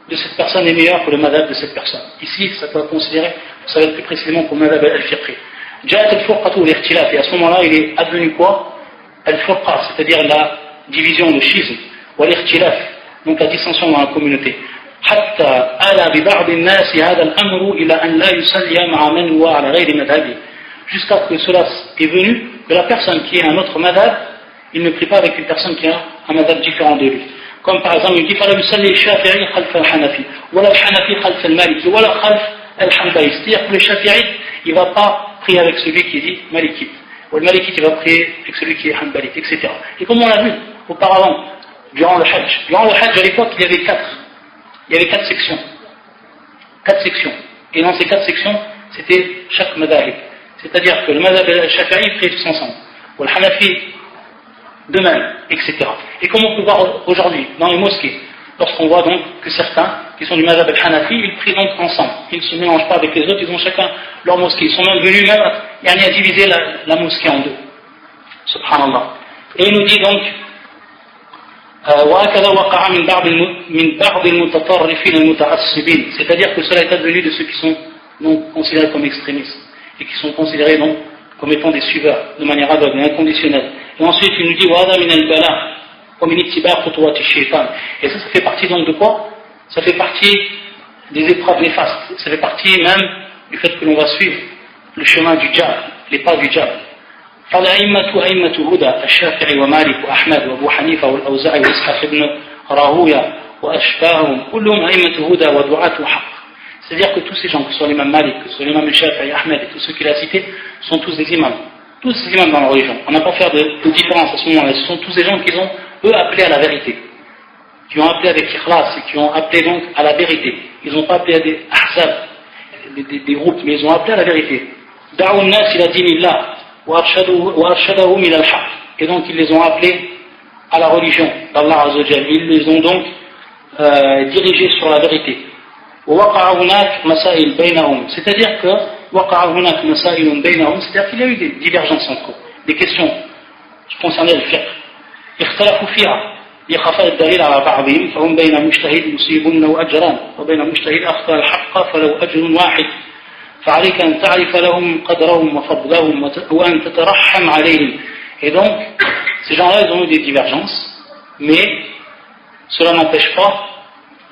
de cette personne est meilleur que le madhab de cette personne. Ici, ça peut être considéré, ça va être plus précisément comme madhab al-fiqhi. جاءت الفرقة والاختلاف, et à ce moment-là, il est advenu quoi? Al-furqa, c'est-à-dire la division, le schisme, والاختلاف, donc la dissension dans la communauté. حتى آل ببعض الناس هذا الأمر إلى أن لا يصلي مع من هو على غير مذهبه, jusqu'à ce que cela est venu de la personne qui est un autre madhab, il ne prie pas avec une personne qui a un madhab différent de lui. Comme par exemple, il dit فلا يصلي الشافعي خلف الحنفي ولا الحنفي خلف المالكي ولا خلف الحنبلي, c'est-à-dire que le shafi'ite il ne va pas prier avec celui qui dit malikite, ou le malikite il va prier avec celui qui est hanbalite, etc. Et comme on l'a vu auparavant, durant le hajj à l'époque il y avait quatre sections, et dans ces 4 sections c'était chaque madhab, c'est-à-dire que le madhab al-shafi'i prie tous ensemble, ou le hanafi de même, etc. Et comme on peut voir aujourd'hui dans les mosquées, lorsqu'on voit donc que certains qui sont du madhab al-hanafi, ils prient donc ensemble, ils ne se mélangent pas avec les autres, ils ont chacun leur mosquée, ils sont même venus même à diviser la mosquée en deux, subhanallah. Et il nous dit donc وهكذا وقع من بعض المتطرفين المتعصبين, c'est-à-dire que cela est advenu de ceux qui sont non considérés comme extrémistes et qui sont considérés donc comme étant des suiveurs de manière aveugle, inconditionnelle. Et ensuite il nous dit وهذا من البلاء ومن اتباع خطوات الشيطان. Et ça fait partie donc de quoi? Ça fait partie des épreuves néfastes, ça fait partie même du fait que l'on va suivre le chemin du diable, les pas du diable. فالأئمة أئمة هدى الشافعي ومالك وأحمد وأبو حنيفة والأوزاعي وإسحاق بن راهوية وأشباههم كلهم أئمة هدى ودعاة حق. C'est-à-dire que tous ces gens, que ce soit l'imam Malik, que ce soit l'imam Shafi'i, Ahmed et tous ceux qu'il a cités, sont tous des imams. Tous des imams dans la religion. On n'a pas à faire de différence à ce moment-là. Ce sont tous des gens qui ont, eux, appelé à la vérité. Qui ont appelé avec ikhlas et qui ont appelé donc à la vérité. Ils n'ont pas appelé à des ahzab, des groupes, mais ils ont appelé à la vérité. Da'u an-nas ila dinillah. Et donc ils les ont appelés à la religion d'Allah Azza wa Jalla. Ils les ont donc dirigés sur la vérité. C'est-à-dire que c'est-à-dire qu'il y a eu des divergences entre eux, des questions qui concernaient le fiqh. اختلفوا فيها لخفاء الدليل على بعضهم فهم بين مجتهد يصيب له أجران وبين مجتهد أخطأ الحق فله أجر واحد فعليك أن تعرف لهم قدرهم وفضلهم وأن تترحم عليهم. Et donc, ces gens-là, ils ont eu des divergences, mais cela n'empêche pas,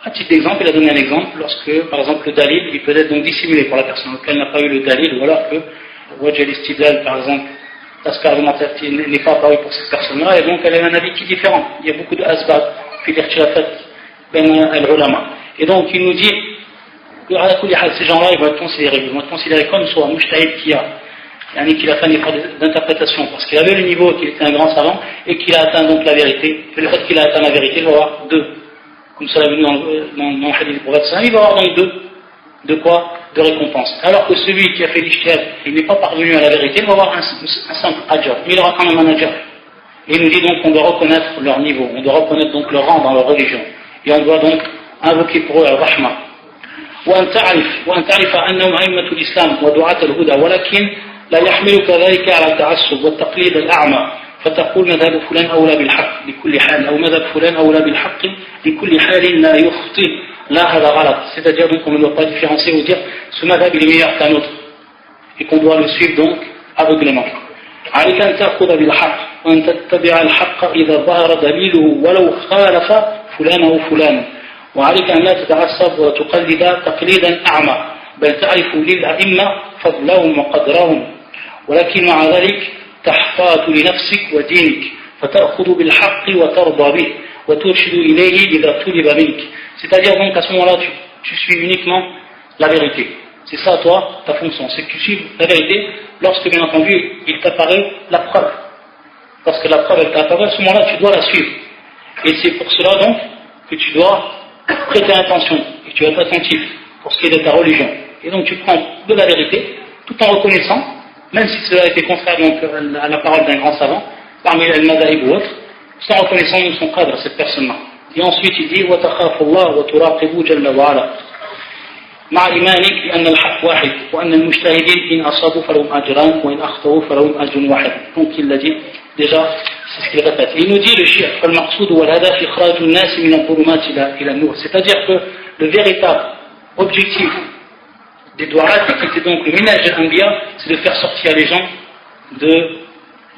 à titre d'exemple, il a donné un exemple, lorsque, par exemple, le dalil, il peut être donc dissimulé pour la personne, donc elle n'a pas eu le dalil, ou alors que Wajh al-Istidlal, par exemple, l'aspect argumentatif n'est pas apparu pour cette personne-là, et donc elle a un avis qui est différent. Il y a beaucoup de asbab, fi l'irtilafat, ben al-ulama. Et donc, il nous dit, ces gens-là, ils vont être considérés comme soit mujtahid qu'il a fait un effort d'interprétation, parce qu'il avait le niveau, qu'il était un grand savant, et qu'il a atteint donc la vérité. Et le fait qu'il a atteint la vérité, il va avoir deux. Comme cela est venu dans le hadith du prophète, il va avoir donc deux. De quoi? De récompense. Alors que celui qui a fait l'ijtihad, il n'est pas parvenu à la vérité, il va avoir un simple ajr, mais il aura quand même un ajr. Et il nous dit donc qu'on doit reconnaître leur niveau, on doit reconnaître donc leur rang dans leur religion. Et on doit donc invoquer pour eux al-rahma. وأن تعرف أنهم أئمة الإسلام ودعاة الهدى ولكن لا يحملك ذلك على التعصب والتقليد الأعمى فتقول مذهب فلان أولى بالحق لكل حال أو مذهب فلان أولى بالحق لكل حال لا يخطئ. Là, هذا غلط. C'est-à-dire donc qu'on ne doit pas différencier ou dire ce madhab il est meilleur qu'un autre et qu'on doit le suivre donc aveuglément. عليك أن تأخذ بالحق وأن تتبع الحق إذا ظهر دليله ولو خالف فلان أو فلان. وعليك أن لا تتعصب وتقلد تقليدا أعمى بل تعرف للأئمة فضلهم وقدرهم ولكن مع ذلك تحتاط لنفسك ودينك فتأخذ بالحق وترضى به وترشد إليه إذا طلب منك. C'est-à-dire donc à ce moment-là tu suis uniquement la vérité. C'est ça toi, ta fonction, c'est que tu suives la vérité lorsque bien entendu il t'apparaît la preuve. Lorsque la preuve elle t'apparaît, à ce moment-là tu dois la suivre. Et c'est pour cela donc que tu dois prêter attention et que tu vas être attentif pour ce qui est de ta religion. Et donc tu prends de la vérité tout en reconnaissant, même si cela a été contraire donc à la parole d'un grand savant, parmi les madhahib ou autres, tout en reconnaissant son cadre, cette personne-là. Et ensuite il dit وَتَخَافُ اللَّهَ وَتُرَاقِبُ جَلَّ وَعَلَى مع إيمانك بأن الحق واحد وأن المجتهدين إن أصابوا فلهم أجران وإن أخطأوا فلهم أجر واحد. Donc il l'a dit déjà, c'est ce qu'il répète. Il nous dit le shir فالمقصود والهدف إخراج الناس من الظلمات إلى النور. C'est-à-dire que le véritable objectif des douarat, qui était donc le minhaj de l'anbiya, c'est de faire sortir les gens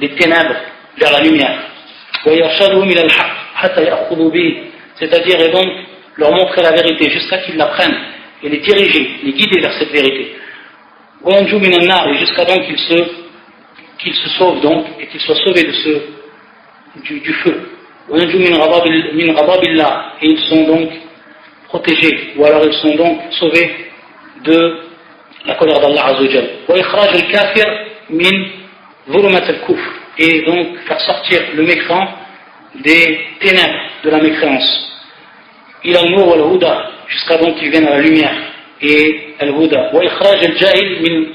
des ténèbres vers la lumière. ويرشدهم إلى الحق حتى يأخذوا به. C'est-à-dire et donc leur montrer la vérité jusqu'à qu'ils la prennent et les diriger, les guider vers cette vérité. وينجو من النار, et jusqu'à donc qu'ils se sauvent donc et qu'ils soient sauvés du feu. وينجو من غضب الله, et ils sont donc protégés, ou alors ils sont donc sauvés de la colère d'Allah Azza wa Jalla. وإخراج الكافر من ظلمة الكفر, et donc faire sortir le mécréant des ténèbres de la mécréance. إلى النور والهدى, jusqu'à donc qu'ils viennent à la lumière et al-huda. وإخراج الجاهل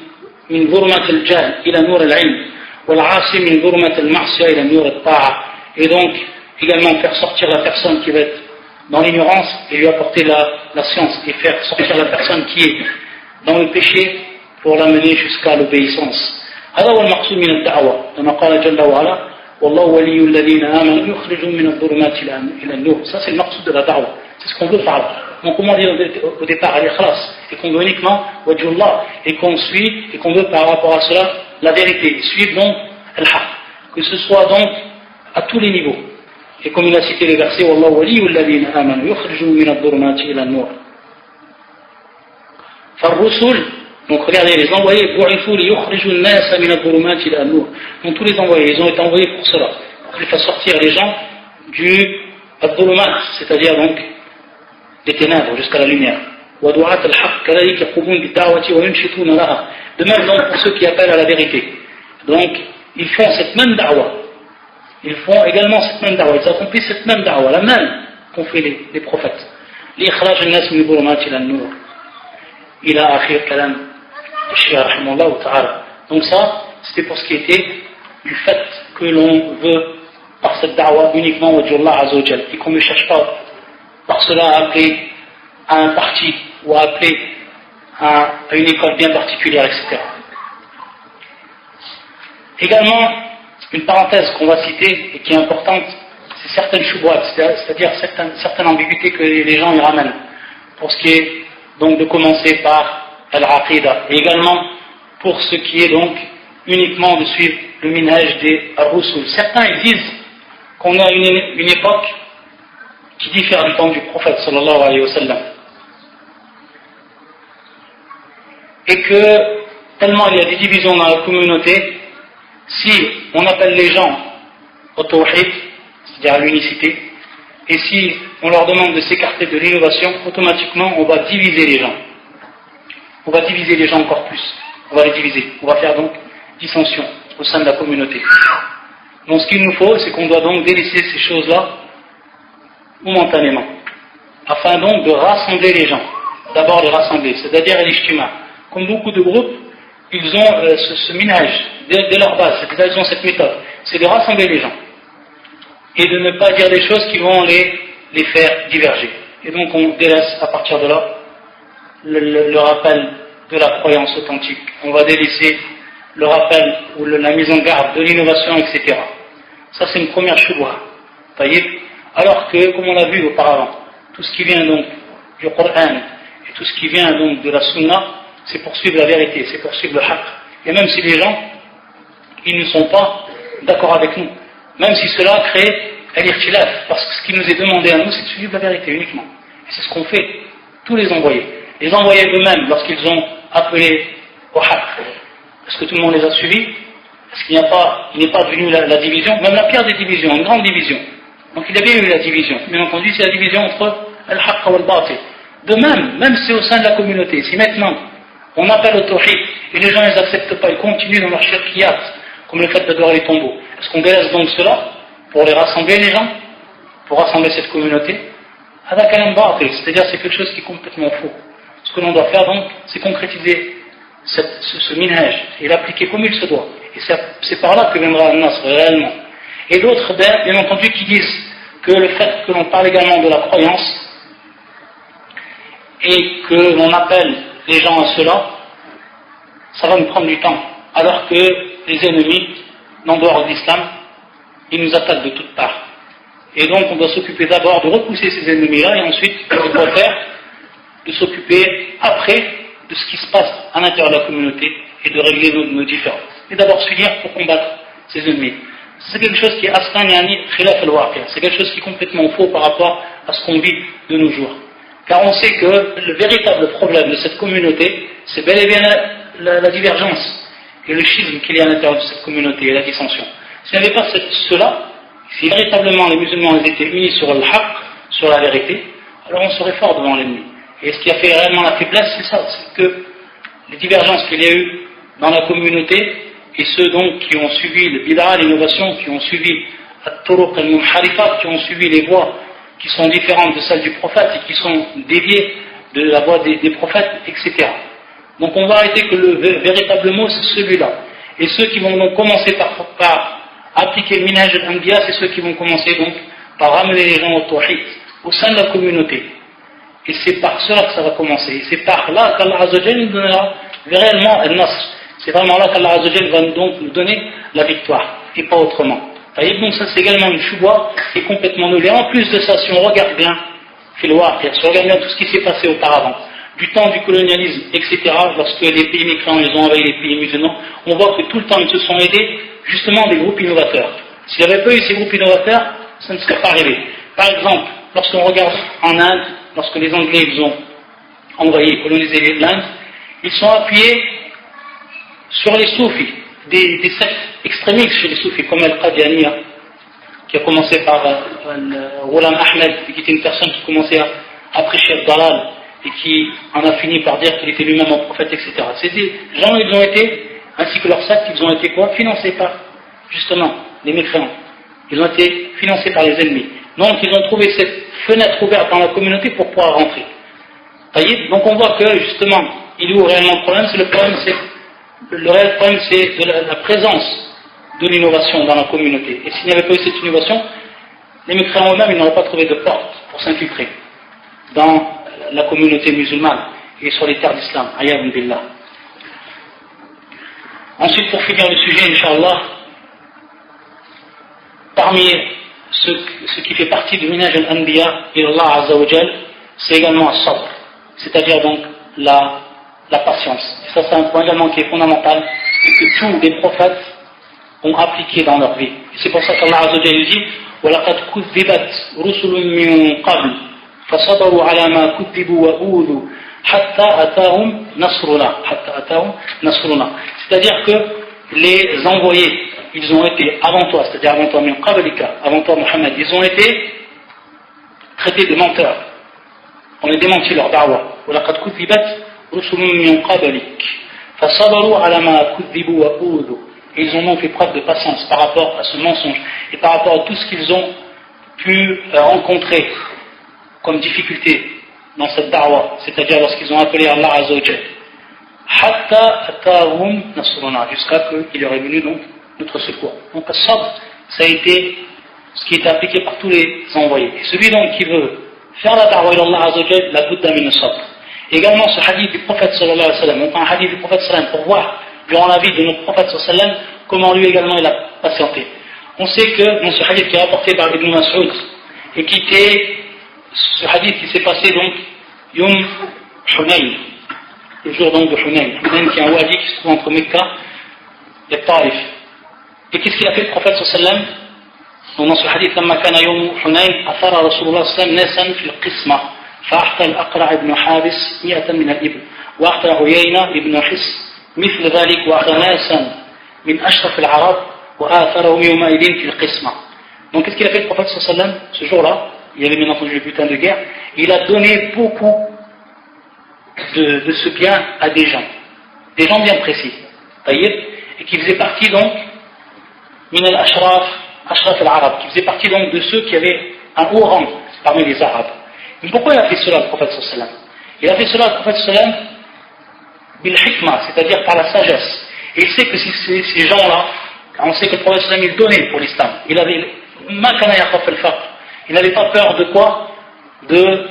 من ظلمة الجهل إلى نور العلم والعاصي من ظلمة المعصية إلى نور الطاعة. Et donc également faire sortir la personne qui va être dans l'ignorance et lui apporter la science, et faire sortir la personne qui est dans le péché pour l'amener jusqu'à l'obéissance. هذا هو المقصود من الدعوة. كما قال جل وعلا Wallahu waliyyu alladhina amanu yukhrijuhum min adh-dhulumati ila an-nur. Ça c'est le maqsoud de la da'wa. C'est ce qu'on veut par là. Donc comment dire au départ à l'ikhlas, et qu'on veut uniquement wajhullah, et qu'on suit, et qu'on veut par rapport à cela la vérité, suivre donc al-haq, que ce soit donc à tous les niveaux. Et comme il a cité les versets, Wallahu waliyyu alladhina amanu yukhrijuhum min adh-dhulumati ila an-nur. Farrusul, donc regardez, les envoyés, bu'ithu li yukhriju an-nasa min adh-dhulumati ila an-nur. Donc tous les envoyés, ils ont été envoyés pour cela, pour qu'ils fassent sortir les gens du adh-dhulumat, c'est-à-dire donc des ténèbres jusqu'à la lumière. De même donc pour ceux qui appellent à la vérité. Donc ils font cette même da'wa. Ils font également cette même da'wa. Ils accomplissent cette même da'wa, la même qu'ont fait les prophètes. Donc ça, c'était pour ce qui était du fait que l'on veut par cette da'wa uniquement au Dieu Allah Azza wa Jal, et qu'on ne cherche pas par cela à appeler à un parti ou à appeler à une école bien particulière, etc. Également, une parenthèse qu'on va citer et qui est importante, c'est certaines choubouat, c'est-à-dire certaines ambiguïtés que les gens y ramènent, pour ce qui est donc de commencer par al-aqidah, et également pour ce qui est donc uniquement de suivre le minhaj des ar-rusul. Certains ils disent qu'on a une époque qui diffère du temps du prophète sallallahu alayhi wa sallam, et que tellement il y a des divisions dans la communauté, si on appelle les gens au tawhid, c'est-à-dire à l'unicité, et si on leur demande de s'écarter de l'innovation, automatiquement on va diviser les gens. On va diviser les gens encore plus. On va les diviser. On va faire donc dissension au sein de la communauté. Donc ce qu'il nous faut, c'est qu'on doit donc délaisser ces choses-là momentanément, afin donc de rassembler les gens. D'abord les rassembler, c'est-à-dire l'ijtima. Comme beaucoup de groupes, ils ont ce minhaj dès leur base, c'est-à-dire ils ont cette méthode, c'est de rassembler les gens et de ne pas dire des choses qui vont les faire diverger. Et donc on délaisse à partir de là le rappel de la croyance authentique. On va délaisser le rappel ou la mise en garde de l'innovation, etc. Ça c'est une première choubouha. Alors que, comme on l'a vu auparavant, tout ce qui vient donc du Coran et tout ce qui vient donc de la Sunna, c'est pour suivre la vérité, c'est pour suivre le haqq. Et même si les gens, ils ne sont pas d'accord avec nous, même si cela crée al-ikhtilaf, parce que ce qui nous est demandé à nous, c'est de suivre la vérité uniquement. Et c'est ce qu'ont fait tous les envoyés. Les envoyés eux-mêmes, lorsqu'ils ont appelé au haqq, est-ce que tout le monde les a suivis? Est-ce qu'il n'est pas devenu la division, même la pire des divisions, une grande division? Donc il y avait eu la division. Bien entendu, c'est la division entre al-haqq et al-batil. De même si au sein de la communauté, si maintenant on appelle au tawhid et les gens ils n'acceptent pas, ils continuent dans leur shirkiyat, comme le fait d'adorer les tombeaux, est-ce qu'on délaisse donc cela pour les rassembler les gens, pour rassembler cette communauté? C'est-à-dire c'est quelque chose qui est complètement faux. Ce que l'on doit faire donc, c'est concrétiser ce minhaj et l'appliquer comme il se doit. Et c'est par là que viendra al-nasr réellement. Et d'autres, bien entendu, qui disent que le fait que l'on parle également de la croyance et que l'on appelle les gens à cela, ça va nous prendre du temps. Alors que les ennemis, en dehors de l'islam, ils nous attaquent de toutes parts. Et donc on doit s'occuper d'abord de repousser ces ennemis-là et ensuite, on doit faire de s'occuper après de ce qui se passe à l'intérieur de la communauté et de régler nos différends. Et d'abord s'unir pour combattre ces ennemis. C'est quelque chose qui est aslan yani khilaf al-waqi'. C'est quelque chose qui est complètement faux par rapport à ce qu'on vit de nos jours. Car on sait que le véritable problème de cette communauté, c'est bel et bien la divergence et le schisme qu'il y a à l'intérieur de cette communauté et la dissension. S'il n'y avait pas cela, si véritablement les musulmans étaient unis sur le haqq, sur la vérité, alors on serait fort devant l'ennemi. Et ce qui a fait réellement la faiblesse, c'est ça, c'est que les divergences qu'il y a eu dans la communauté, et ceux donc qui ont suivi le bid'a, l'innovation, qui ont suivi at-turuq al-munharifat, qui ont suivi les voies qui sont différentes de celles du prophète et qui sont déviées de la voie des prophètes, etc. Donc on va arrêter que le véritable mot c'est celui-là. Et ceux qui vont donc commencer par appliquer le minhaj al-anbiya, c'est ceux qui vont commencer donc par ramener les gens au tawhid, au sein de la communauté. Et c'est par cela que ça va commencer. Et c'est par là qu'Allah Azza wa Jalla nous donnera réellement al-nasr. C'est vraiment là qu'Allah Azza wa Jalla va donc nous donner la victoire, et pas autrement. Donc ça c'est également une choua qui est complètement nulle. Et en plus de ça, si on regarde bien, si on regarde bien tout ce qui s'est passé auparavant, du temps du colonialisme, etc., lorsque les pays mécréants ils ont envahi les pays musulmans, on voit que tout le temps ils se sont aidés justement des groupes innovateurs. S'il n'y avait pas eu ces groupes innovateurs, ça ne serait pas arrivé. Par exemple, lorsqu'on regarde en Inde, lorsque les Anglais ils ont envoyé, colonisé l'Inde, ils sont appuyés sur les soufis, des sectes extrémistes chez les soufis, comme Al-Qadianiya, qui a commencé par Ghulam Ahmed, qui était une personne qui commençait à prêcher le dalal, et qui en a fini par dire qu'il était lui-même un prophète, etc. Ces gens, ils ont été, ainsi que leurs sectes, ils ont été quoi? Financés par, justement, les mécréants. Ils ont été financés par les ennemis. Donc, ils ont trouvé cette fenêtre ouverte dans la communauté pour pouvoir rentrer. Donc, on voit que, justement, il y a réellement le problème, le réel problème, c'est de la présence de l'innovation dans la communauté. Et s'il n'y avait pas eu cette innovation, les mécréants eux-mêmes, ils n'auraient pas trouvé de porte pour s'infiltrer dans la communauté musulmane et sur les terres d'islam. Ayyadun billah. Ensuite, pour finir le sujet, Inch'Allah, parmi ce qui fait partie du minhaj al-anbiya et Allah Azza wa Jal, c'est également as-sabr, c'est-à-dire donc la patience. Et ça, c'est un point également qui est fondamental et que tous les prophètes ont appliqué dans leur vie. Et c'est pour ça qu'Allah Azza wa Jal dit وَلَقَدْ كُذِّبَتْ رُسُلٌ مِّن قَبْلِ فَصَبَرُوا عَلَى مَا كُذِّبُوا وَأُوذُوا حَتَّى أَتَاهُمْ نَصْرُنَا. C'est-à-dire que les envoyés, ils ont été avant toi, c'est-à-dire avant toi, avant toi Mohammed, ils ont été traités de menteurs. On a démenti leur da'wa. وَلَقَدْ كُذِّبَتْ رُسُلٌ مِّن قَبْلِكَ فَصَبَرُوا عَلَى مَا كُذِّبُوا وَأُوذُوا. Et ils ont fait preuve de patience par rapport à ce mensonge et par rapport à tout ce qu'ils ont pu rencontrer comme difficulté dans cette da'wa, c'est-à-dire lorsqu'ils ont appelé Allah Azza wa Jal. Hatta atahum nasruna, jusqu'à qu'il aurait venu donc notre secours. Donc as-sabr, ça a été ce qui est appliqué par tous les envoyés. Et celui donc qui veut faire la da'wa ila Allah Azza wa Jal, la budda min as-sabr. Également ce hadith du prophète sallallahu alayhi wa sallam, on prend un hadith du prophète sallallahu alayhi wa sallam pour voir durant la vie de notre prophète sallallahu alayhi wa sallam comment lui également il a patienté. On sait que dans ce hadith qui est rapporté par Ibn Mas'ud et qui était ce hadith qui s'est passé donc Yom Hunayn, le jour donc de Hunayn, Hunayn qui est un wadi qui se trouve entre Mecca et Taif. Et qu'est-ce qu'il a fait le prophète sallallahu alayhi wa sallam? dans ce hadith لما كان يوم حنين أثار رسول الله صلى الله عليه وسلم ناسا في القسمة فأعطى الأقرع بن حابس 100 من الإبل وأعطى عيينة بن حس مثل ذلك وأعطى ناسا من أشرف العرب وآثرهم يومئذ في القسمة. Donc qu'est-ce qu'il a fait le prophète sallallahu alayhi wa sallam ce jour-là? Il y avait bien entendu le butin de guerre. Il a donné beaucoup de ce bien à des gens bien précis, et qui faisaient partie donc min al-ashraf al-arab, qui faisaient partie donc de ceux qui avaient un haut rang parmi les arabes. Mais pourquoi il a fait cela le prophète sallallahu alayhi wa sallam? Il a fait cela le prophète sallallahu alayhi wa sallam bil hikmah, c'est-à-dire par la sagesse. Et il sait que ces gens-là, on sait que le prophète sallallahu alayhi wa sallam il donnait pour l'islam. Il avait ma kana yakhaf al-faqr. Il n'avait pas peur de quoi? De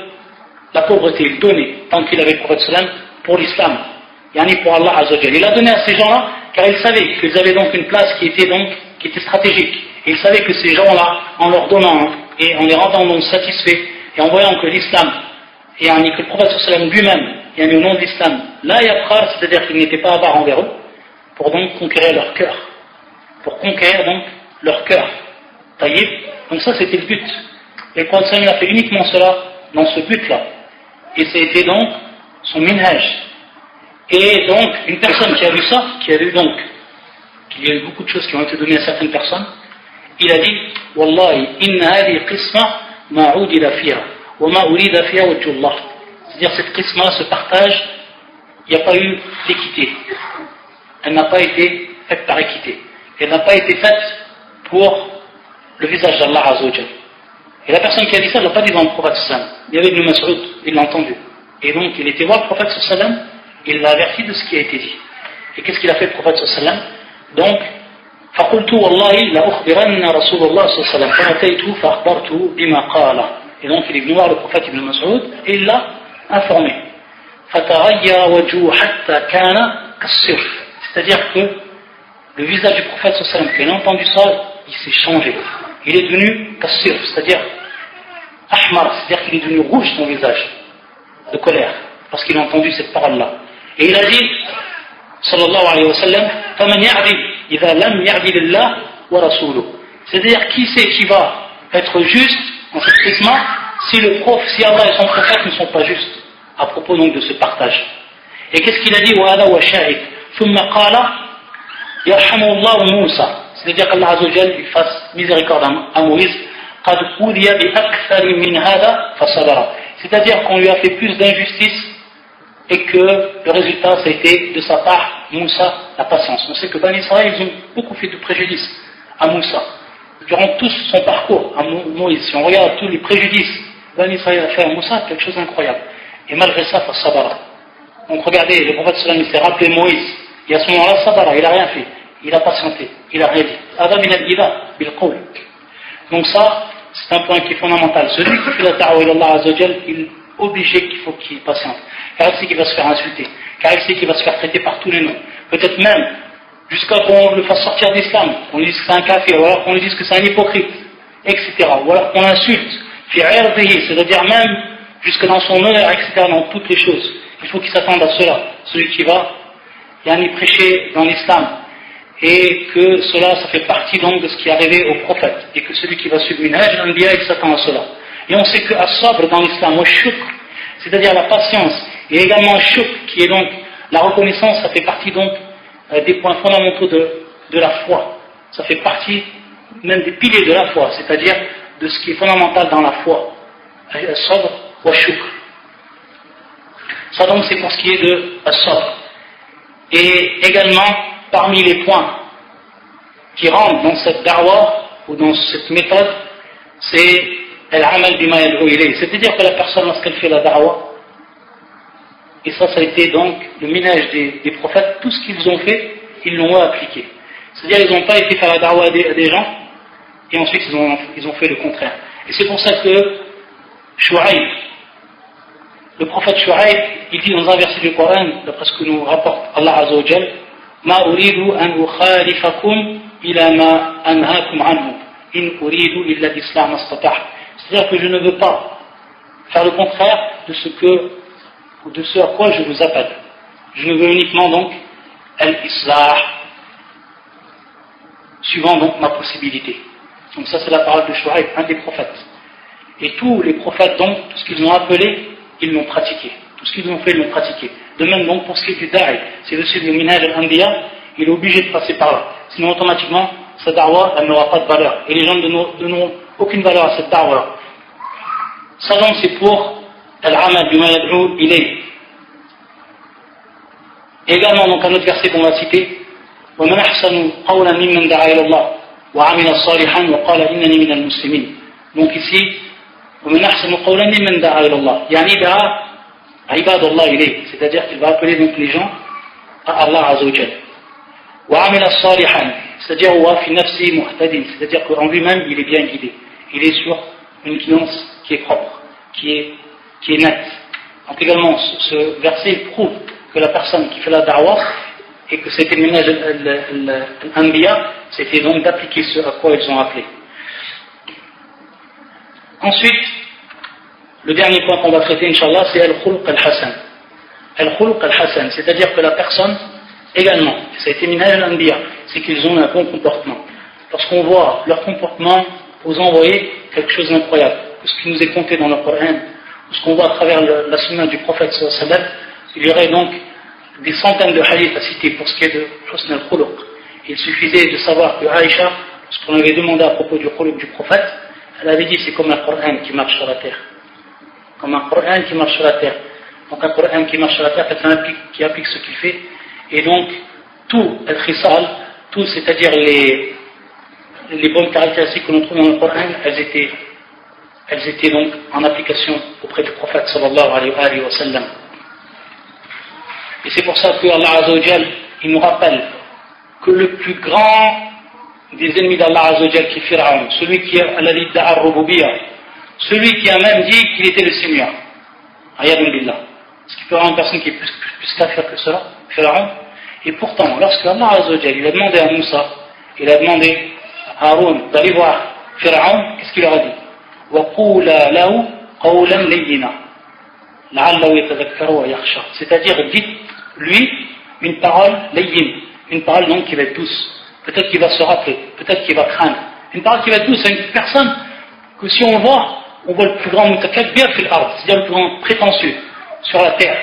la pauvreté. Il donnait, tant qu'il avait le prophète sallam, pour l'islam, yani pour Allah Azza wa Jalla. Il a donné à ces gens-là, car il savait qu'ils avaient donc une place qui était stratégique. Et il savait que ces gens-là, en leur donnant et en les rendant donc satisfaits, et en voyant que l'islam, et que le prophète sallam lui-même, au nom de l'islam, là yabqa, c'est-à-dire qu'il n'était pas avare envers eux, pour donc conquérir leur cœur. Pour conquérir donc leur cœur. Taïb. Donc ça c'était le but. Et le prophète sallam a fait uniquement cela dans ce but-là. Et c'était donc son minhaj. Et donc, une personne qui a vu ça, qu'il y a eu beaucoup de choses qui ont été données à certaines personnes, il a dit Wallahi, inna hadi qisma ma udila fiha, wa ma urida fiha wajhullah. C'est-à-dire, cette qisma, ce partage, il n'y a pas eu d'équité. Elle n'a pas été faite par équité. Elle n'a pas été faite pour le visage d'Allah Azza wa Jalla. Et la personne qui a dit ça ne l'a pas dit dans le prophète sallam. Il y avait Ibn Mas'ud, il l'a entendu. Et donc il était voir le prophète sallam, il l'a averti de ce qui a été dit. Et qu'est-ce qu'il a fait le prophète sallam? Donc, فَقُلْتُ وَاللَّهِ لَأُخْبِرَنَّ رَسُولَ اللَّهِ صلى الله عليه وسلم فَأَتَيْتُ فَأَخْبَرْتُ بِمَا قَالَ. Et donc il est venu voir le prophète Ibn Mas'ud et il l'a informé. فَتَغَيَّرَ وَجْهُهُ حَتَّى كَانَ كَالصِّرْفِ. C'est-à-dire que le visage du prophète sallam, quand il a entendu ça, il s'est changé. Il est devenu kassir, c'est-à-dire ahmar, c'est-à-dire qu'il est devenu rouge son visage, de colère, parce qu'il a entendu cette parole-là. Et il a dit, sallallahu alayhi wa sallam, فَمَنْ يَعْدِلْ إِذَا لَمْ يَعْدِلِ اللَّهُ وَرَسُولُهُ. C'est-à-dire, qui c'est qui va être juste en cette qisma si Allah et son prophète ne sont pas justes, à propos donc de ce partage. Et qu'est-ce qu'il a dit? وَهَذَا وَشَاهِدْ ثُمَّ قَالَ يَرْحَمُ اللَّهُ مُوسَى. C'est-à-dire qu'Allah Azza wa Jal, il fasse miséricorde à Moïse. قَدْ أُوذِيَ بِأَكْثَرٍ مِنْ هَذَا فَصَبَرَ. C'est-à-dire qu'on lui a fait plus d'injustice et que le résultat, ça a été de sa part, Moussa, la patience. On sait que Bani Israël, ils ont beaucoup fait de préjudice à Moussa. Durant tout son parcours à Moïse, si on regarde tous les préjudices que Bani Israël a fait à Moussa, quelque chose d'incroyable. Et malgré ça, Sabara. Donc regardez, le prophète sallam, il s'est rappelé Moïse. Et à ce moment-là, Sabara, il n'a rien fait. Il a patienté. Il n'a rien dit. Adam min al-ida, bil qawl. Donc ça, c'est un point qui est fondamental. Celui qui fait la da'wa ila Allah Azza wa Jal, il est obligé qu'il faut qu'il patiente. Car il sait qu'il va se faire insulter. Car il sait qu'il va se faire traiter par tous les noms. Peut-être même jusqu'à qu'on le fasse sortir d'islam, qu'on lui dise que c'est un kafir, ou alors qu'on lui dise que c'est un hypocrite, etc. Ou alors qu'on l'insulte, c'est-à-dire même jusque dans son honneur, etc., dans toutes les choses. Il faut qu'il s'attende à cela. Celui qui va y prêcher dans l'islam. Et que cela, ça fait partie donc de ce qui est arrivé au prophète. Et que celui qui va suivre une hajj, il s'attend à cela. Et on sait que as-sabr dans l'islam, au shukr, c'est-à-dire la patience, et également shukr, qui est donc la reconnaissance, ça fait partie donc des points fondamentaux de la foi. Ça fait partie même des piliers de la foi, c'est-à-dire de ce qui est fondamental dans la foi. As-sabr wa shukr. Ça donc c'est pour ce qui est de as-sabr. Et également, parmi les points qui rentrent dans cette da'wa ou dans cette méthode, c'est al-amal bima yad'u ilayh. C'est-à-dire que la personne, lorsqu'elle fait la da'wa, et ça a été donc le ménage des prophètes, tout ce qu'ils ont fait, ils l'ont appliqué. C'est-à-dire qu'ils n'ont pas été faire la da'wa à des gens, et ensuite ils ont fait le contraire. Et c'est pour ça que Shu'aib, le prophète Shu'aib, il dit dans un verset du Coran, d'après ce que nous rapporte Allah Azza wa Jal, Ma uridu an ukhalifakum ila ma anhaakum anhu, in uridu illa l'islam astatah. C'est-à-dire que je ne veux pas faire le contraire de ce à quoi je vous appelle. Je ne veux uniquement donc al-islah, suivant donc ma possibilité. Donc ça c'est la parole de Shu'aib, un des prophètes. Et tous les prophètes donc, tout ce qu'ils ont appelé, ils l'ont pratiqué. Tout ce qu'ils ont fait, ils l'ont pratiqué. De même donc pour ce qui est du da'i, c'est le suivre le minhaj al-anbiya, il est obligé de passer par là. Sinon automatiquement, sa da'wa, elle n'aura pas de valeur. Et les gens ne donneront aucune valeur à cette da'wa. Ça donc c'est pour al-amal bima yad'u ilayh. Également donc un autre verset qu'on va citer, وَمَنْ أَحْسَنُ قَوْلًا مِمَّنْ دَعَا إِلَى اللَّهِ وَعَمِلَ صَالِحًا وَقَالَ إِنَّنِي مِنَ الْمُسْلِمِينَ. Donc ici, وَمَنْ أَحْسَنُ قَوْلًا مِمَّنْ دَعَا إِلَى اللَّهِ يعني دعا عباد الله إليه, c'est-à-dire qu'il va appeler donc les gens à Allah Azza wa Jal. وَعَمِلَ صَالِحًا, c'est-à-dire wa fi nafsi muhtadin, c'est-à-dire qu'en lui-même il est bien guidé, il est sur une guidance qui est propre, qui est nette. Donc également ce verset prouve que la personne qui fait la da'wa et que c'était le ménage l'anbiya, c'était donc d'appliquer ce à quoi ils ont appelé. Ensuite, le dernier point qu'on va traiter, Inch'Allah, c'est al-khuluq al-hasan. Al-khuluq al-hasan, c'est-à-dire que la personne, également, ça a été minhaj al-anbiya, c'est qu'ils ont un bon comportement. Lorsqu'on voit leur comportement, vous envoyez quelque chose d'incroyable. Ce qui nous est compté dans le Coran, ce qu'on voit à travers la sunna du prophète sallallahu alayhi wa sallam, il y aurait donc des centaines de hadiths à citer pour ce qui est de husn al-khuluq. Il suffisait de savoir que Aïcha, lorsqu'on avait demandé à propos du khuluq du prophète, elle avait dit c'est comme un Coran qui marche sur la terre. Comme un Coran qui marche sur la terre. Donc un Coran qui marche sur la terre, c'est qui applique ce qu'il fait. Et donc, tout al-khisal, tout, c'est-à-dire les bonnes caractéristiques que l'on trouve dans le Coran, elles étaient donc en application auprès du prophète sallallahu alayhi wa sallam. Et c'est pour ça que Allah Azza wa Jal, il nous rappelle que le plus grand des ennemis d'Allah Azza wa Jal, qui est Pharaon, celui qui a la lidda al-rububiyya, celui qui a même dit qu'il était le Seigneur. Ayadun billah. Est-ce qu'il peut y avoir une personne qui est plus kafir que cela, Pharaon? Et pourtant, lorsque Allah Azza wa Jal, il a demandé à Moussa, il a demandé Haroun d'aller voir Pharaon, qu'est-ce qu'il leur a dit? وَقُولَا لَهُ قَوْلًا لَيِّنًا لَعَلَّهُ يَتَذَكَّرُ وَيَخْشَى. C'est-à-dire, dites-lui une parole layyin, une parole donc qui va être douce. Peut-être qu'il va se rappeler, peut-être qu'il va craindre. Une parole qui va être douce à une personne que si on voit le plus grand mutakabbir fil ard, c'est-à-dire le plus grand prétentieux sur la terre.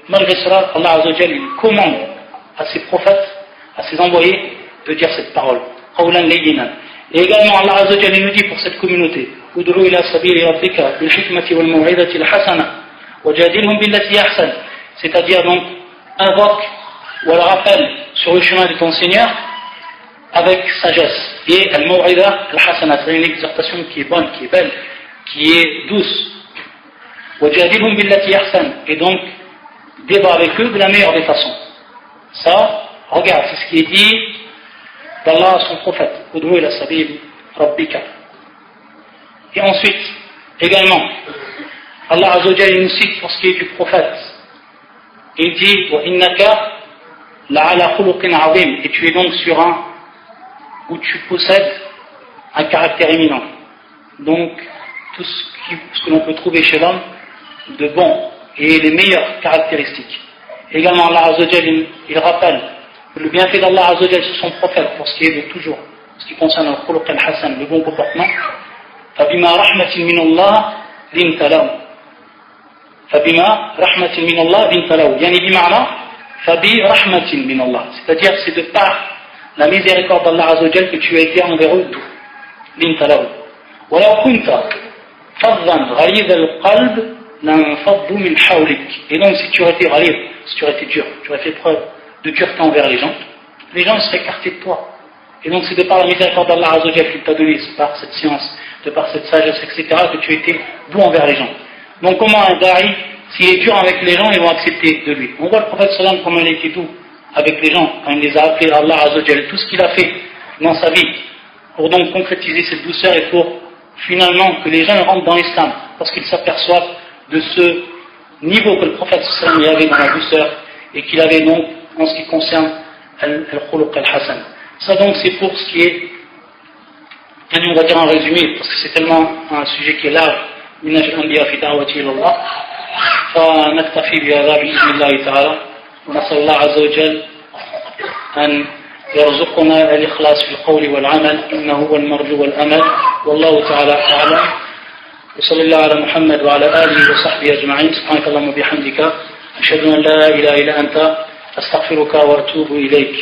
Malgré cela, Allah Azza wa Jalla, il commande à ses prophètes, à ses envoyés, de dire cette parole. Qawlan layyinan. Et également, Allah Azza wa Jalla nous dit pour cette communauté, Ud'u ila sabili rabbika bil hikmati wal maw'izati al hasana wajadilhum billati ahsan. C'est-à-dire donc, invoque ou elle rappelle sur le chemin de ton Seigneur avec sagesse. Et al-maw'ida al-hasana, c'est une exhortation qui est bonne, qui est belle, qui est douce. وَجَادِلْهُمْ بِالَّتِي أَحْسَنَ. Et donc, débat avec eux de la meilleure des façons. Ça, regarde, c'est ce qui est dit d'Allah à son prophète. Ud'u ila sabili rabbika. Et ensuite, également, Allah Azza wa Jalla nous cite pour ce qui est du prophète. Il dit وَإِنَّكَ لَعَلَى خُلُقٍ عَظِيمٍ. Et tu es donc sur un où tu possèdes un caractère éminent. Donc, tout ce que l'on peut trouver chez l'homme de bon et les meilleures caractéristiques. Également, Allah Azza wa Jalla, il rappelle le bienfait d'Allah Azza wa Jalla sur son prophète pour ce qui est de toujours, ce qui concerne le khuluq al-hasan, le bon comportement. فَبِمَا رَحْمَةٍ مِّنَ اللَّهِ لِنْتَ لَهُ فَبِمَا رَحْمَةٍ مِّنَ اللَّهِ لِنْتَ لَهُ يعني بمعنى فَبِ رَحْمَةٍ مِّنَ اللَّهِ, c'est-à-dire c'est de par la miséricorde d'Allah Azza wa Jalla que tu as été envers eux tout. لِنْتَ لَهُ وَلَوْ كُنْتَ فَضًّا غَلِيظَ الْقَلْبِ لَانفَضُّوا مِنْ حَوْلِكَ. Et donc si tu aurais été ghalid, si tu aurais été dur, tu aurais fait preuve de dureté envers les gens seraient écartés de toi. Et donc c'est de par la miséricorde d'Allah Azza wa Jalla qu'il t'a donné, c'est par cette science, de par cette sagesse, etc., que tu étais doux envers les gens. Donc comment un da'i, s'il est dur avec les gens, ils vont accepter de lui. On voit le prophète sallam comment il était doux avec les gens, quand il les a appelés à Allah Azza wa Jalla, tout ce qu'il a fait dans sa vie, pour donc concrétiser cette douceur et pour finalement que les gens rentrent dans l'islam, parce qu'ils s'aperçoivent de ce niveau que le prophète sallam avait dans la douceur, et qu'il avait donc en ce qui concerne al-khuluq al-hasan. Ça donc c'est pour ce qui est, on va dire en résumé, parce que c'est tellement un sujet qui est large, من الأنبياء في دعوته إلى الله فنكتفي بهذا بإذن الله تعالى ونسأل الله عز وجل أن يرزقنا الإخلاص في القول والعمل إنه هو المرجو والأمل والله تعالى أعلم وصلى الله على محمد وعلى آله وصحبه أجمعين سبحانك اللهم وبحمدك أشهد أن لا إله إلا أنت أستغفرك وأتوب إليك